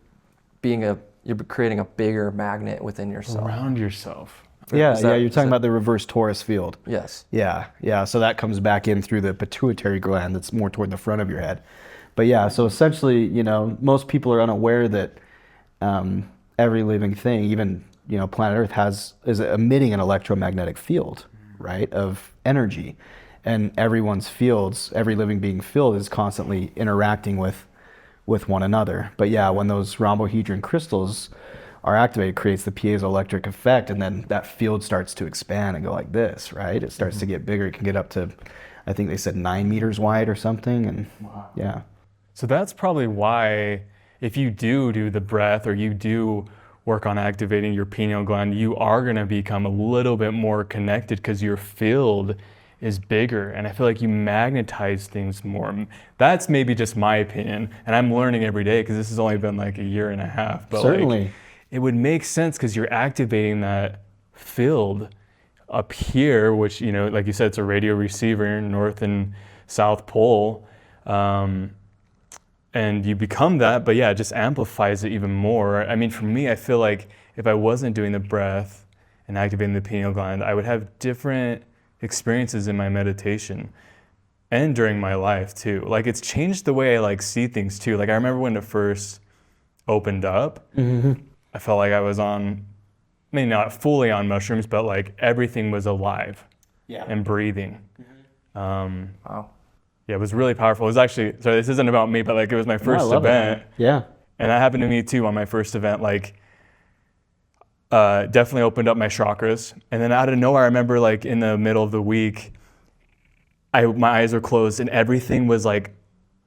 creating a bigger magnet within yourself. Around yourself. You're talking about the reverse torus field. Yes. Yeah. So that comes back in through the pituitary gland that's more toward the front of your head. But yeah, so essentially, most people are unaware that every living thing, even planet Earth is emitting an electromagnetic field, right, of energy, and everyone's fields, every living being field is constantly interacting with one another. But yeah, when those rhombohedron crystals are activated, it creates the piezoelectric effect, and then that field starts to expand and go like this, right? It starts to get bigger. It can get up to, I think they said 9 meters wide or something, and yeah. So that's probably why if you do the breath or you do work on activating your pineal gland, you are going to become a little bit more connected because your field is bigger. And I feel like you magnetize things more. That's maybe just my opinion. And I'm learning every day because this has only been like a year and a half. But Certainly. It would make sense because you're activating that field up here, which, like you said, it's a radio receiver, North and South Pole. And you become that, but yeah, it just amplifies it even more. I mean, for me, I feel like if I wasn't doing the breath and activating the pineal gland, I would have different experiences in my meditation and during my life too. Like, it's changed the way I like see things too. Like, I remember when it first opened up, I felt like I was on, maybe not fully on mushrooms, but like everything was alive and breathing. Wow. Yeah, it was really powerful. It was actually, sorry, this isn't about me, but like it was my first event. Yeah. And that happened to me too on my first event. Like, definitely opened up my chakras. And then out of nowhere, I remember like in the middle of the week, my eyes were closed and everything was like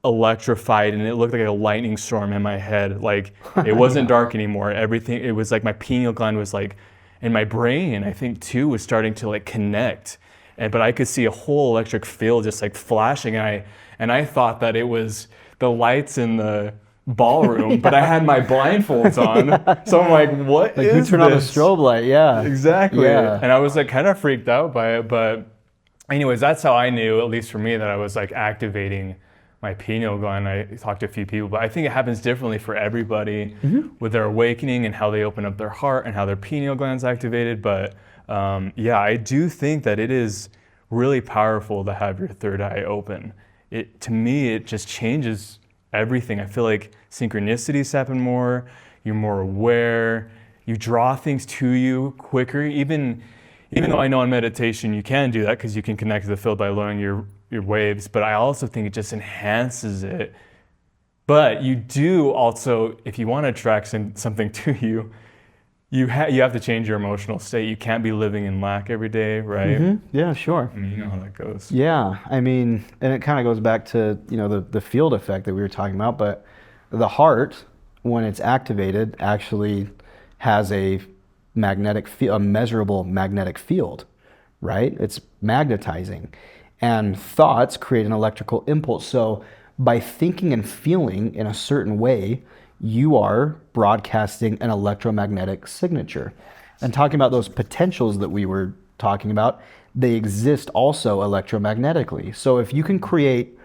electrified and it looked like a lightning storm in my head. Like, it wasn't dark anymore. Everything, it was like my pineal gland was like, and my brain, I think too, was starting to like connect. But I could see a whole electric field just like flashing, and I thought that it was the lights in the ballroom, but I had my blindfolds on, so I'm like, what Like, is who turned on the this? strobe light? Yeah. Exactly. Yeah. And I was like kind of freaked out by it, but anyways, that's how I knew, at least for me, that I was like activating my pineal gland. I talked to a few people, but I think it happens differently for everybody with their awakening and how they open up their heart and how their pineal gland's activated. But yeah, I do think that it is really powerful to have your third eye open. To me, it just changes everything. I feel like synchronicities happen more, you're more aware, you draw things to you quicker. Even though I know in meditation you can do that because you can connect to the field by lowering your waves, but I also think it just enhances it. But you do also, if you want to attract something to you, you have to change your emotional state. You can't be living in lack every day, right? Yeah, sure. I mean, you know how that goes. Yeah, I mean, and it kind of goes back to, the field effect that we were talking about, but the heart, when it's activated, actually has a measurable magnetic field, right? It's magnetizing. And thoughts create an electrical impulse. So by thinking and feeling in a certain way, you are broadcasting an electromagnetic signature. And talking about those potentials that we were talking about, they exist also electromagnetically. So if you can create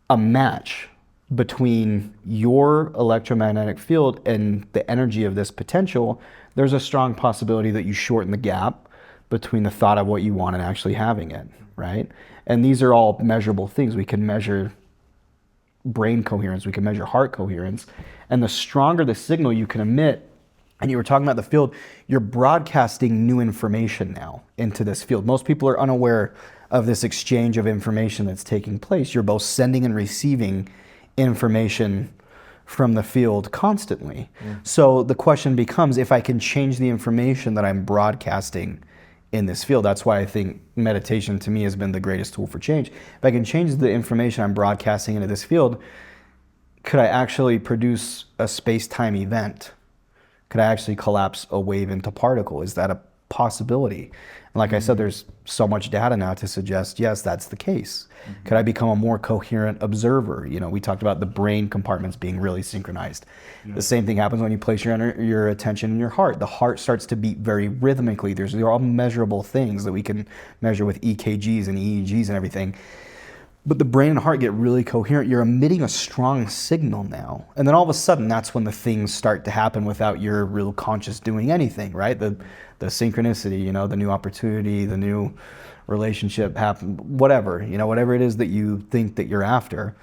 a match between your electromagnetic field and the energy of this potential, there's a strong possibility that you shorten the gap between the thought of what you want and actually having it, right? And these are all measurable things. We can measure brain coherence, we can measure heart coherence, and the stronger the signal you can emit, and you were talking about the field, you're broadcasting new information now into this field. Most people are unaware of this exchange of information that's taking place. You're both sending and receiving information from the field constantly. So the question becomes, if I can change the information that I'm broadcasting in this field, that's why I think meditation to me has been the greatest tool for change. If I can change the information I'm broadcasting into this field, could I actually produce a space-time event? Could I actually collapse a wave into particle? Is that a possibility? And like I said, there's so much data now to suggest, yes, that's the case. Could I become a more coherent observer? We talked about the brain compartments being really synchronized. The same thing happens when you place your attention in your heart. The heart starts to beat very rhythmically. They're all measurable things that we can measure with EKGs and EEGs and everything. But the brain and heart get really coherent. You're emitting a strong signal now. And then all of a sudden, that's when the things start to happen without your real conscious doing anything, right? The synchronicity, the new opportunity, the new relationship happen, whatever, whatever it is that you think that you're after,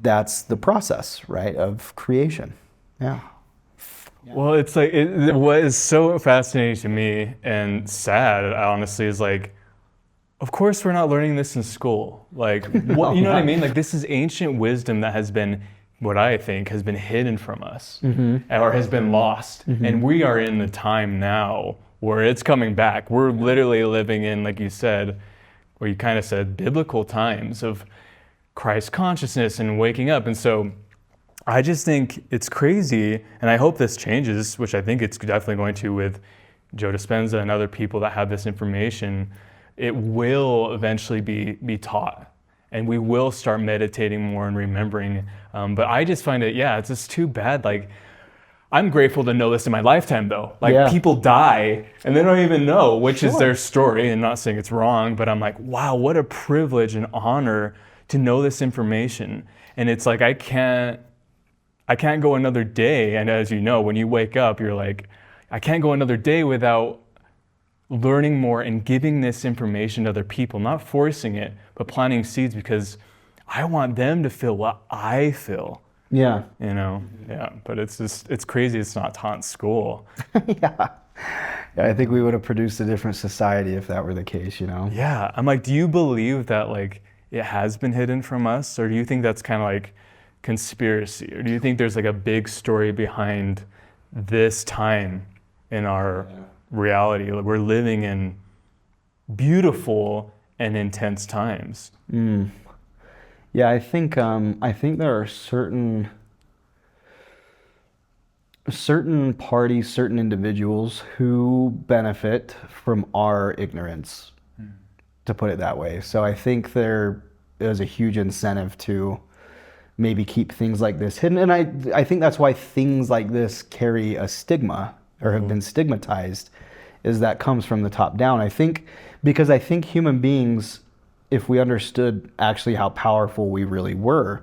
that's the process, right, of creation. Yeah. Well, it's like, what is so fascinating to me and sad, honestly, is like, of course we're not learning this in school. Like, what, you know what I mean? Like, this is ancient wisdom that has been, what I think, has been hidden from us or has been lost. And we are in the time now where it's coming back. We're literally living in, like you said, or you kind of said, biblical times of Christ consciousness and waking up. And so I just think it's crazy, and I hope this changes, which I think it's definitely going to with Joe Dispenza and other people that have this information. It will eventually be taught, and we will start meditating more and remembering. But I just find it, it's just too bad. Like, I'm grateful to know this in my lifetime, though. Like, Yeah. people die and they don't even know, which is Sure. their story, and not saying it's wrong, but I'm like, wow, what a privilege and honor to know this information. And it's like, I can't go another day. And as you know, when you wake up, you're like, I can't go another day without learning more and giving this information to other people, not forcing it, but planting seeds, because I want them to feel what I feel. Yeah. Yeah, but it's crazy it's not taught in school. Yeah, I think we would have produced a different society if that were the case, Yeah, I'm like, do you believe that like it has been hidden from us, or do you think that's kind of like conspiracy, or do you think there's like a big story behind this time in our reality? Like, we're living in beautiful and intense times. Yeah, I think there are certain parties, certain individuals who benefit from our ignorance, to put it that way. So I think there is a huge incentive to maybe keep things like this hidden. And I think that's why things like this carry a stigma, or have been stigmatized, is that comes from the top down. I think human beings, if we understood actually how powerful we really were,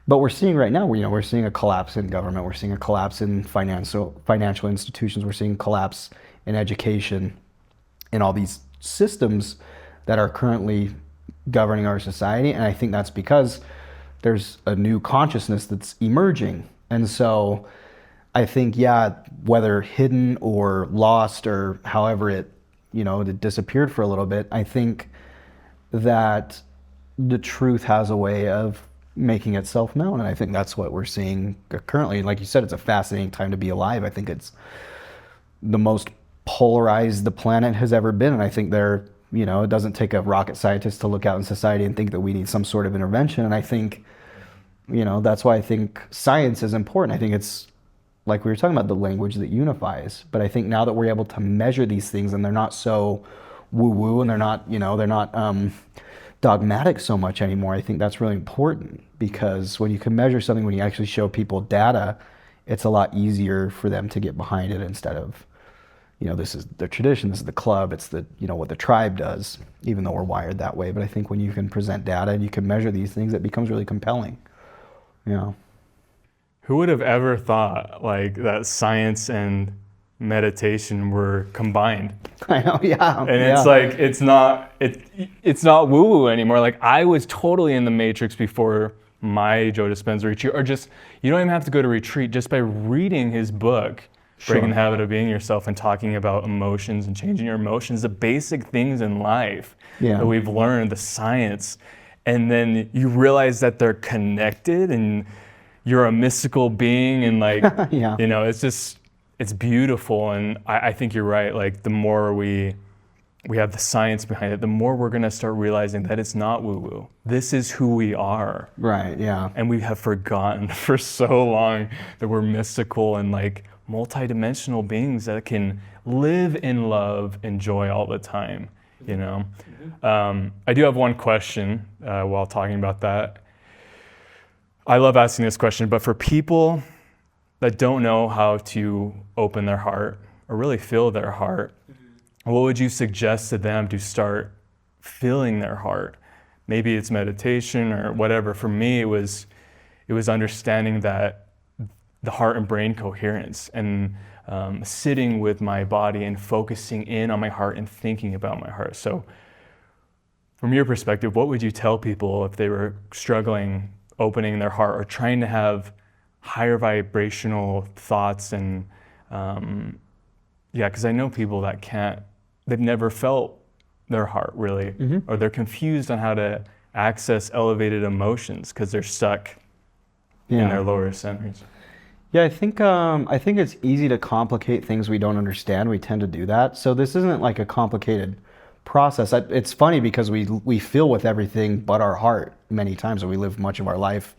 but we're seeing right now, we're seeing a collapse in government, we're seeing a collapse in financial institutions, we're seeing collapse in education, in all these systems that are currently governing our society. And I think that's because there's a new consciousness that's emerging. And so I think, whether hidden or lost or however it disappeared for a little bit, I think that the truth has a way of making itself known. And I think that's what we're seeing currently. And like you said, it's a fascinating time to be alive. I think it's the most polarized the planet has ever been. And I think it doesn't take a rocket scientist to look out in society and think that we need some sort of intervention. And I think, that's why I think science is important. I think it's, like we were talking about, the language that unifies. But I think now that we're able to measure these things, and they're not so woo-woo, and they're not dogmatic so much anymore, I think that's really important, because when you can measure something, when you actually show people data, it's a lot easier for them to get behind it, instead of, this is the tradition, this is the club, it's the, what the tribe does, even though we're wired that way. But I think when you can present data and you can measure these things, it becomes really compelling. Who would have ever thought like that science and meditation were combined? I know, yeah. And it's like, it's not woo-woo anymore. Like, I was totally in the matrix before my Joe Dispenza retreat, or just, you don't even have to go to retreat, just by reading his book, Breaking the Habit of Being Yourself, and talking about emotions and changing your emotions, the basic things in life that we've learned, the science. And then you realize that they're connected, and you're a mystical being, and like, it's beautiful. And I think you're right. Like, the more we have the science behind it, the more we're going to start realizing that it's not woo-woo. This is who we are. Right, yeah. And we have forgotten for so long that we're mystical and like multidimensional beings that can live in love and joy all the time, I do have one question while talking about that. I love asking this question, but for people that don't know how to open their heart or really feel their heart, what would you suggest to them to start feeling their heart? Maybe it's meditation or whatever. For me, it was understanding that the heart and brain coherence, and sitting with my body and focusing in on my heart and thinking about my heart. So from your perspective, what would you tell people if they were struggling opening their heart or trying to have higher vibrational thoughts? And because I know people that they've never felt their heart really, or they're confused on how to access elevated emotions because they're stuck in their lower centers. Yeah, I think it's easy to complicate things we don't understand. We tend to do that. So this isn't like a complicated process. It's funny because we feel with everything but our heart many times, and we live much of our life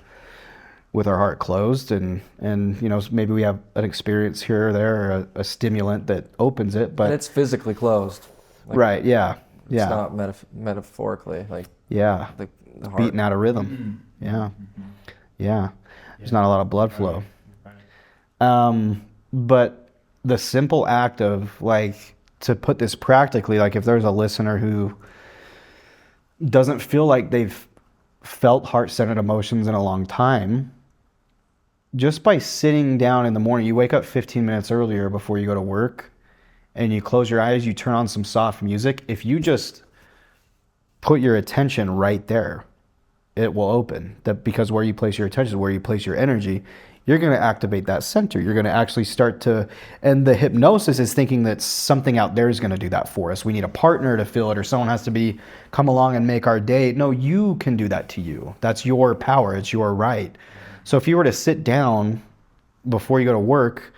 with our heart closed, and maybe we have an experience here or there, or a stimulant that opens it, but it's physically closed. Like, right? Yeah, it's not metaphorically, like the heart beating out of rhythm. Yeah. There's not a lot of blood flow. But the simple act of like, to put this practically, like if there's a listener who doesn't feel like they've felt heart-centered emotions in a long time, just by sitting down in the morning, you wake up 15 minutes earlier before you go to work and you close your eyes, you turn on some soft music. If you just put your attention right there, it will open. That because where you place your attention, where you place your energy, you're going to activate that center. You're going to actually start to, and the hypnosis is thinking that something out there is going to do that for us. We need a partner to feel it, or someone has to come along and make our day. No, you can do that to you. That's your power. It's your right. So if you were to sit down before you go to work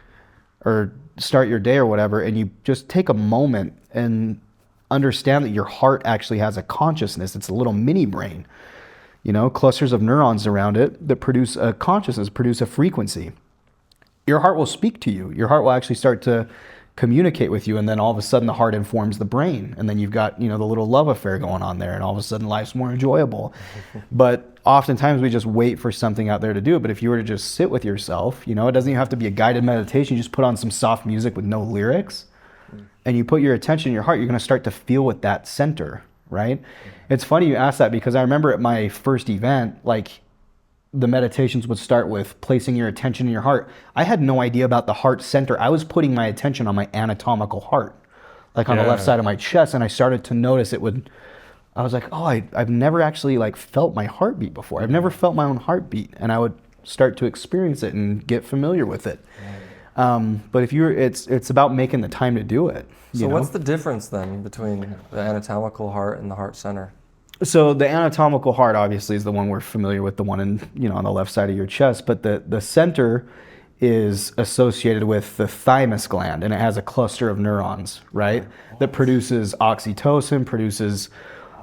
or start your day or whatever, and you just take a moment and understand that your heart actually has a consciousness. It's a little mini brain, clusters of neurons around it that produce a consciousness, produce a frequency. Your heart will speak to you. Your heart will actually start to communicate with you, and then all of a sudden the heart informs the brain, and then you've got the little love affair going on there, and all of a sudden life's more enjoyable. But oftentimes we just wait for something out there to do it. But if you were to just sit with yourself, it doesn't even have to be a guided meditation. You just put on some soft music with no lyrics, and you put your attention in your heart, you're going to start to feel with that center, right? It's funny you ask that, because I remember at my first event, like, the meditations would start with placing your attention in your heart. I had no idea about the heart center. I was putting my attention on my anatomical heart, like on the left side of my chest, and I started to notice I was like, oh, I've never actually like felt my heartbeat before. I've never felt my own heartbeat, and I would start to experience it and get familiar with it. But if it's about making the time to do it. So what's the difference then between the anatomical heart and the heart center? So the anatomical heart obviously is the one we're familiar with, the one in on the left side of your chest, but the center is associated with the thymus gland, and it has a cluster of neurons, right? That produces oxytocin, produces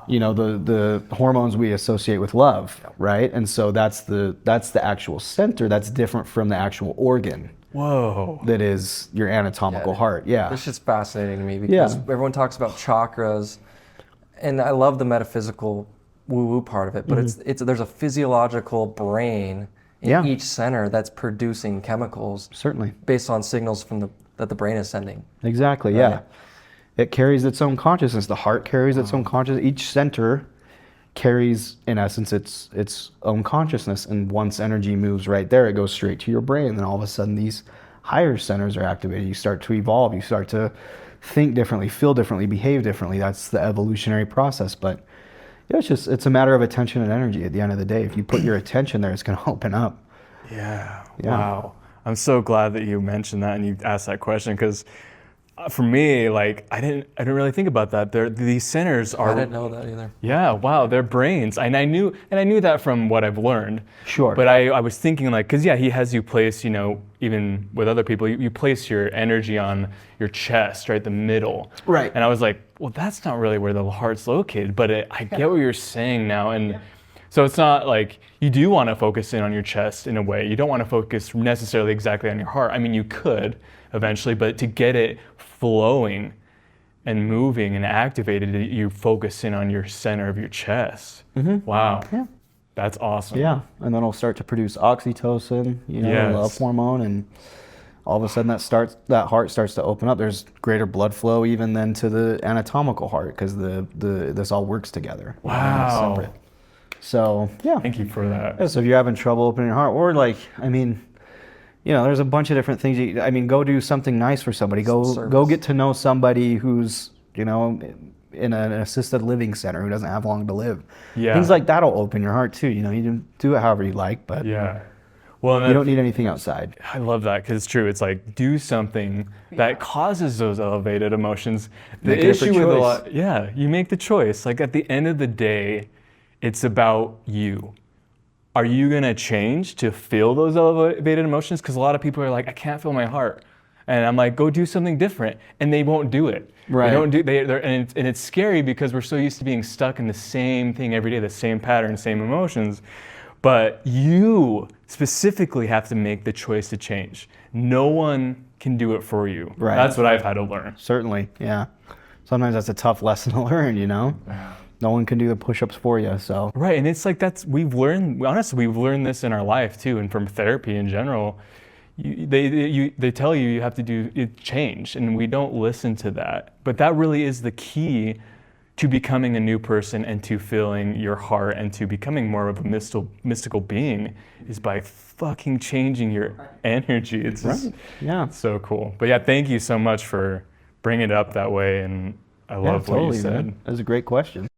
the hormones we associate with love, right? And so that's the actual center. That's different from the actual organ. Whoa. That is your anatomical heart. Yeah. This shit's fascinating to me, because everyone talks about chakras, and I love the metaphysical woo-woo part of it, but there's a physiological brain in each center that's producing chemicals. Certainly. Based on signals that the brain is sending. Exactly, yeah. It carries its own consciousness. The heart carries its own consciousness. Each center carries, in essence, its own consciousness, and once energy moves right there, it goes straight to your brain, and then all of a sudden these higher centers are activated. You start to evolve. You start to think differently, feel differently, behave differently. That's the evolutionary process. But it's a matter of attention and energy at the end of the day. If you put your attention there, it's going to open up. Yeah. Wow. I'm so glad that you mentioned that and you asked that question, because for me, like, I didn't really think about that. These centers are. I didn't know that either. Yeah, wow, they're brains, and I knew that from what I've learned. Sure. But I was thinking, like, because he has you place, even with other people, you place your energy on your chest, right, the middle. Right. And I was like, well, that's not really where the heart's located. But I get what you're saying now, and. So it's not like you do want to focus in on your chest in a way. You don't want to focus necessarily exactly on your heart. I mean, you could eventually, but to get it flowing and moving and activated, you focus in on your center of your chest. Mm-hmm. Wow. Yeah. That's awesome. Yeah. And then it'll start to produce oxytocin, the love hormone, and all of a sudden that heart starts to open up. There's greater blood flow even than to the anatomical heart, because this all works together. Wow. Separate. So, yeah. Thank you for that. Yeah, so if you're having trouble opening your heart, or there's a bunch of different things. Go do something nice for somebody. Go get to know somebody who's, in an assisted living center who doesn't have long to live. Yeah. Things like that'll open your heart too. You can do it however you like, but well, you don't need anything outside. I love that, because it's true. It's like, do something that causes those elevated emotions. The issue with you make the choice. Like, at the end of the day, it's about you. Are you gonna change to feel those elevated emotions? Because a lot of people are like, I can't feel my heart, and I'm like, go do something different, and they won't do it. Right. They don't do. And it's scary, because we're so used to being stuck in the same thing every day, the same pattern, same emotions. But you specifically have to make the choice to change. No one can do it for you. Right. That's what I've had to learn. Certainly, yeah. Sometimes that's a tough lesson to learn. No one can do the push-ups for you, so. Right, and it's like we've learned this in our life too, and from therapy in general. they tell you have to do it change, and we don't listen to that. But that really is the key to becoming a new person and to filling your heart and to becoming more of a mystical being, is by fucking changing your energy. It's just, Yeah. it's so cool. But yeah, thank you so much for bringing it up that way, and I love what you said. Man. That was a great question.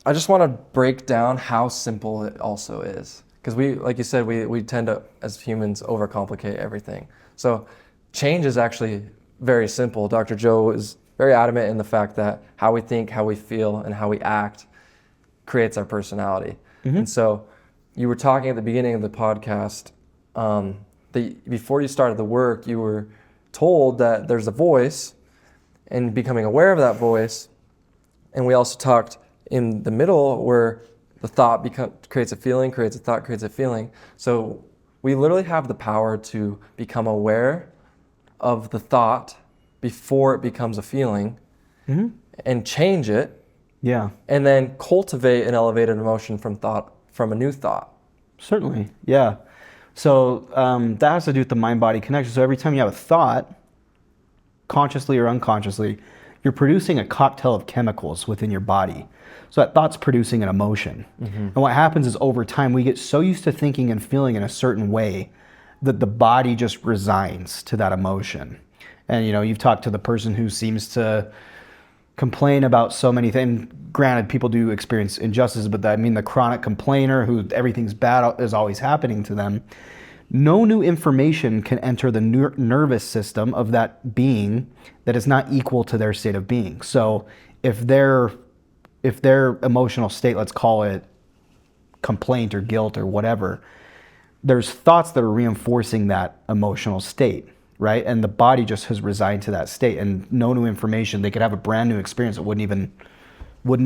I just want to break down how simple it also is. Because we, like you said, we tend to, as humans, overcomplicate everything. So change is actually very simple. Dr. Joe is very adamant in the fact that how we think, how we feel, and how we act creates our personality. And so you were talking at the beginning of the podcast, before you started the work, you were told that there's a voice and becoming aware of that voice. And we also talked in the middle where the thought creates a feeling, creates a thought, creates a feeling. So we literally have the power to become aware of the thought before it becomes a feeling and change it. Yeah. And then cultivate an elevated emotion from a new thought. Certainly. Yeah. So that has to do with the mind-body connection. So every time you have a thought, consciously or unconsciously, you're producing a cocktail of chemicals within your body. So that thought's producing an emotion. And what happens is over time, we get so used to thinking and feeling in a certain way that the body just resigns to that emotion. And, you know, you've talked to the person who seems to complain about so many things. Granted, people do experience injustice, but the chronic complainer who everything's bad is always happening to them. No new information can enter the nervous system of that being that is not equal to their state of being. So if their emotional state, let's call it complaint or guilt or whatever, there's thoughts that are reinforcing that emotional state, right? And the body just has resigned to that state, and no new information. They could have a brand new experience that wouldn't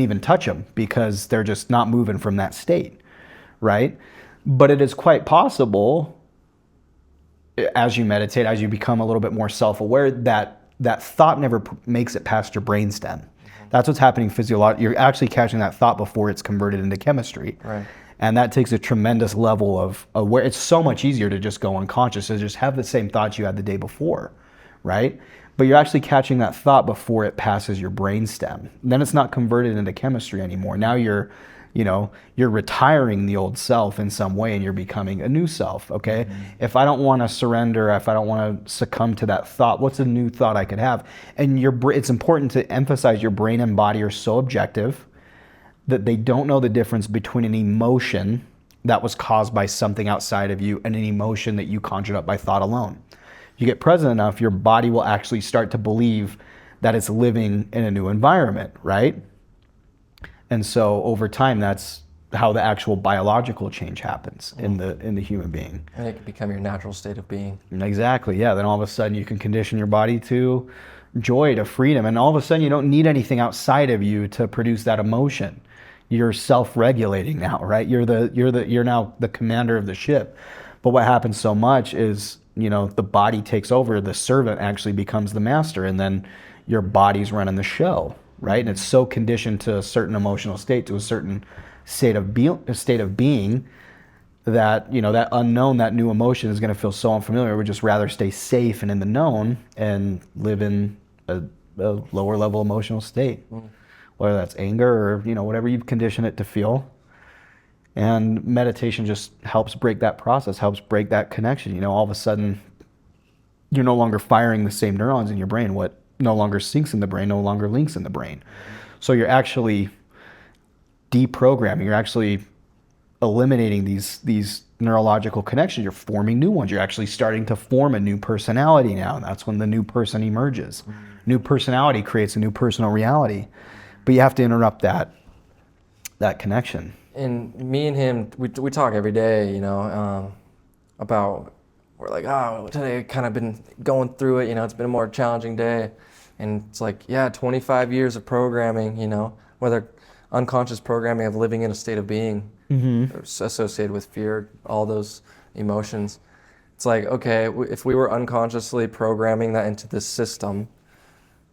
even touch them because they're just not moving from that state, right? But it is quite possible, as you meditate, as you become a little bit more self-aware, that thought never makes it past your brainstem. That's what's happening physiologically. You're actually catching that thought before it's converted into chemistry. Right. And that takes a tremendous level of aware. It's so much easier to just go unconscious, to just have the same thoughts you had the day before, right? But you're actually catching that thought before it passes your brainstem. Then it's not converted into chemistry anymore. Now you're retiring the old self in some way, and you're becoming a new self, okay? If I don't want to surrender, if I don't want to succumb to that thought, what's a new thought I could have? And it's important to emphasize your brain and body are so objective that they don't know the difference between an emotion that was caused by something outside of you and an emotion that you conjured up by thought alone. You get present enough, your body will actually start to believe that it's living in a new environment, right? And so over time, that's how the actual biological change happens in the human being. And it can become your natural state of being. Exactly, yeah. Then all of a sudden you can condition your body to joy, to freedom, and all of a sudden you don't need anything outside of you to produce that emotion. You're self-regulating now, right? You're now the commander of the ship. But what happens so much is, the body takes over, the servant actually becomes the master, and then your body's running the show, right? And it's so conditioned to a certain emotional state, to a certain state of being, that that unknown, that new emotion is going to feel so unfamiliar. We'd just rather stay safe and in the known and live in a lower level emotional state, whether that's anger or whatever you've conditioned it to feel. And meditation just helps break that process, helps break that connection. All of a sudden, you're no longer firing the same neurons in your brain. What no longer syncs in the brain no longer links in the brain. So you're actually deprogramming. You're actually eliminating these neurological connections. You're forming new ones. You're actually starting to form a new personality now. And that's when the new person emerges. New personality creates a new personal reality. But you have to interrupt that connection. And me and him, we talk every day, about, we're like, today I've kind of been going through it, it's been a more challenging day. And it's like, 25 years of programming, whether unconscious programming of living in a state of being associated with fear, all those emotions. It's like, okay, if we were unconsciously programming that into this system,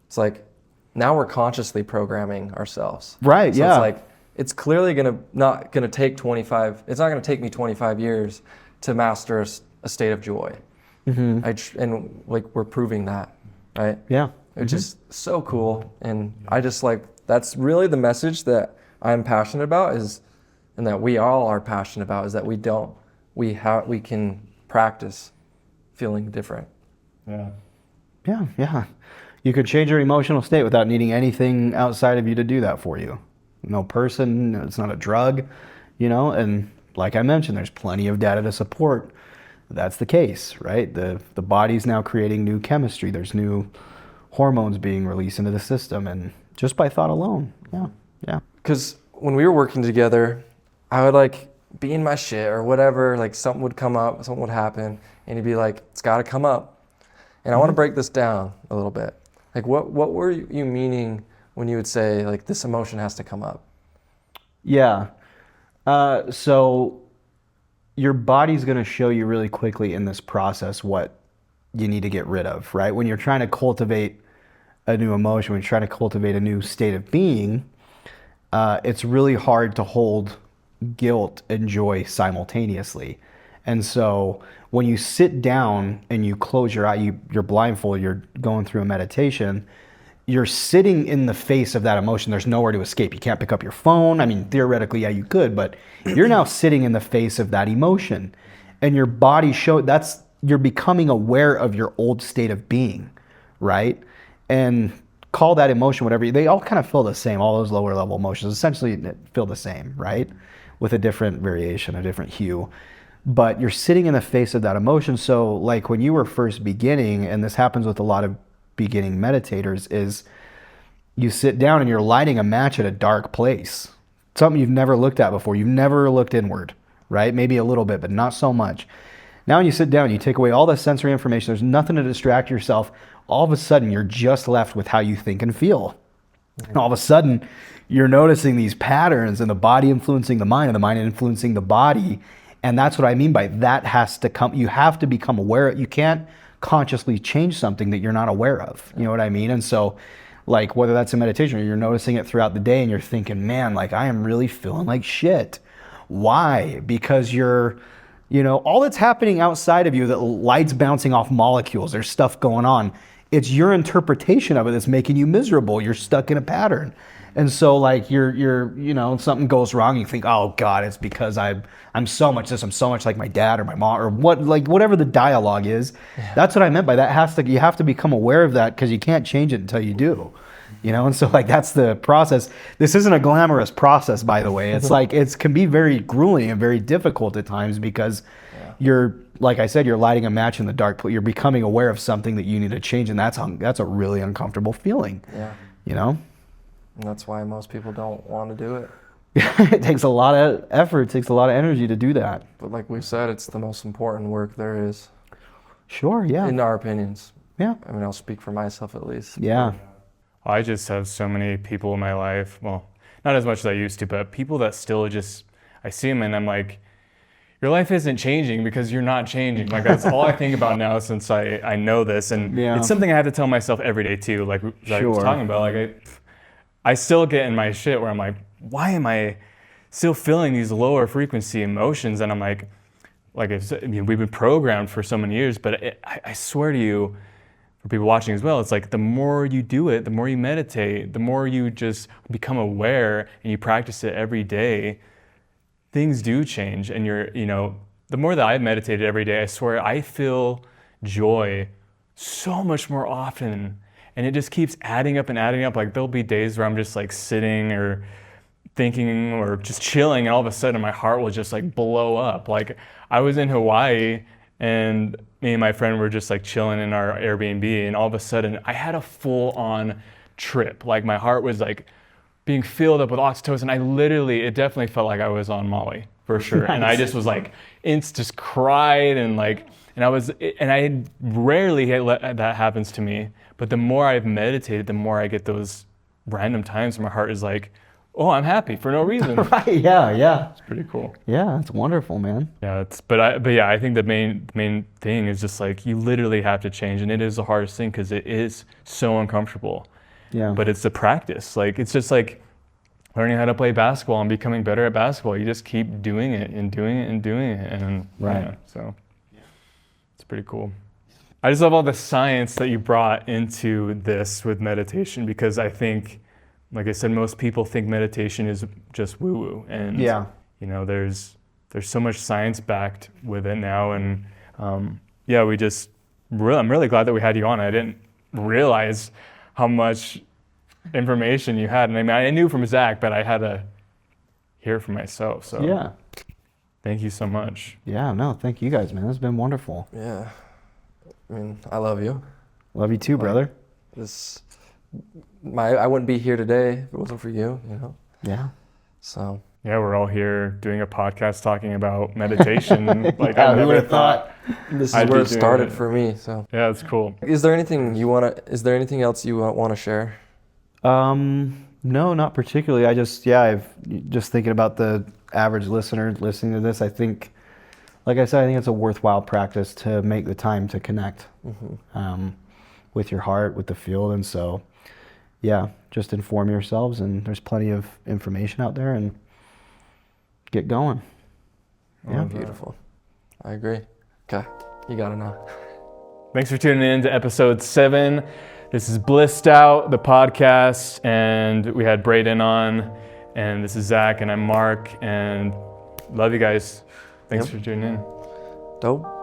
it's like, now we're consciously programming ourselves. Right, so yeah. It's like, it's clearly not gonna take 25, it's not gonna take me 25 years to master a state of joy. And like we're proving that, right? Yeah. Which is so cool. And I just like, that's really the message that I'm passionate about is, and that we all are passionate about, is that we can practice feeling different. Yeah. Yeah, yeah. You could change your emotional state without needing anything outside of you to do that for you. No person, it's not a drug, and like I mentioned, there's plenty of data to support that's the case, right? The body's now creating new chemistry. There's new hormones being released into the system, and just by thought alone. Yeah. Because when we were working together, I would like be in my shit or whatever, like something would come up, something would happen, and he'd be like, it's got to come up. And I want to break this down a little bit. Like what were you meaning when you would say like this emotion has to come up? Yeah. So your body's going to show you really quickly in this process what you need to get rid of, right? When you're trying to cultivate a new emotion, when you're trying to cultivate a new state of being, it's really hard to hold guilt and joy simultaneously. And so when you sit down and you close your eye, you're blindfolded, you're going through a meditation, you're sitting in the face of that emotion. There's nowhere to escape. You can't pick up your phone. I mean, theoretically, yeah, you could, but you're now sitting in the face of that emotion. And your body you're becoming aware of your old state of being, right? And call that emotion whatever. They all kind of feel the same. All those lower level emotions essentially feel the same, right? With a different variation, a different hue. But you're sitting in the face of that emotion. So like when you were first beginning, and this happens with a lot of beginning meditators, is you sit down and you're lighting a match at a dark place. Something you've never looked at before. You've never looked inward, right? Maybe a little bit, but not so much. Now when you sit down, you take away all the sensory information. There's nothing to distract yourself. All of a sudden, you're just left with how you think and feel. And all of a sudden, you're noticing these patterns and the body influencing the mind and the mind influencing the body. And that's what I mean by that has to come. You have to become aware. You can't consciously change something that you're not aware of. You know what I mean? And so like whether that's a meditation or you're noticing it throughout the day and you're thinking, man, like I am really feeling like shit. Why? Because all that's happening outside of you, that light's bouncing off molecules, there's stuff going on. It's your interpretation of it that's making you miserable. You're stuck in a pattern. And so like you're something goes wrong, you think, oh God, it's because I'm so much this, I'm so much like my dad or my mom or whatever the dialogue is. Yeah. That's what I meant by that. You have to become aware of that because you can't change it until you do. And so like that's the process. This isn't a glamorous process, by the way. It's like it can be very grueling and very difficult at times because you're, like I said, you're lighting a match in the dark, but you're becoming aware of something that you need to change, and that's a really uncomfortable feeling. Yeah. And that's why most people don't want to do it. It takes a lot of effort, it takes a lot of energy to do that. But like we said, it's the most important work there is. Sure, yeah. In our opinions. Yeah. I mean, I'll speak for myself at least. Yeah. I just have so many people in my life, well, not as much as I used to, but people that still just, I see them and I'm like, your life isn't changing because you're not changing. Like that's all I think about now since I know this. And it's something I have to tell myself every day too. Like I was talking about, like I still get in my shit where I'm like, why am I still feeling these lower frequency emotions? And I'm like we've been programmed for so many years, but I swear to you, for people watching as well, it's like the more you do it, the more you meditate, the more you just become aware and you practice it every day, things do change. And the more that I've meditated every day, I swear I feel joy so much more often. And it just keeps adding up and adding up. Like there'll be days where I'm just like sitting or thinking or just chilling, and all of a sudden my heart will just like blow up. Like I was in Hawaii and me and my friend were just like chilling in our Airbnb, and all of a sudden I had a full-on trip. Like my heart was like being filled up with oxytocin. It definitely felt like I was on Molly for sure. Nice. And I just was like, just cried and I rarely that happens to me. But the more I've meditated, the more I get those random times where my heart is like, oh, I'm happy for no reason. Right, yeah. It's pretty cool. Yeah, it's wonderful, man. Yeah, I think the main thing is just like you literally have to change, and it is the hardest thing because it is so uncomfortable. Yeah. But it's the practice. Like it's just like learning how to play basketball and becoming better at basketball. You just keep doing it and doing it and doing it, and right. Yeah, so it's pretty cool. I just love all the science that you brought into this with meditation, because I think, like I said, most people think meditation is just woo-woo, and Yeah. you know, there's so much science backed with it now, and yeah, I'm really glad that we had you on. I didn't realize how much information you had, and I mean, I knew from Zach, but I had to hear it for myself. So Yeah. thank you so much. Yeah, no, thank you guys, man. It's been wonderful. Yeah. I mean, I love you. Love you too, brother. I wouldn't be here today if it wasn't for you, you know? Yeah. So. Yeah, we're all here doing a podcast talking about meditation. Like, Yeah, I who never would've thought. This is I'd where be it doing started it. for me, so. Yeah, it's cool. Is there anything else you want to share? No, not particularly. I've just thinking about the average listener listening to this. I think, like I said, I think it's a worthwhile practice to make the time to connect with your heart, with the field. And so, yeah, just inform yourselves, and there's plenty of information out there, and get going. Yeah, beautiful. I agree. Okay, you gotta know. Thanks for tuning in to episode 7. This is Blissed Out, the podcast, and we had Braden on, and this is Zach, and I'm Mark, and love you guys. Thanks for tuning in. Dope.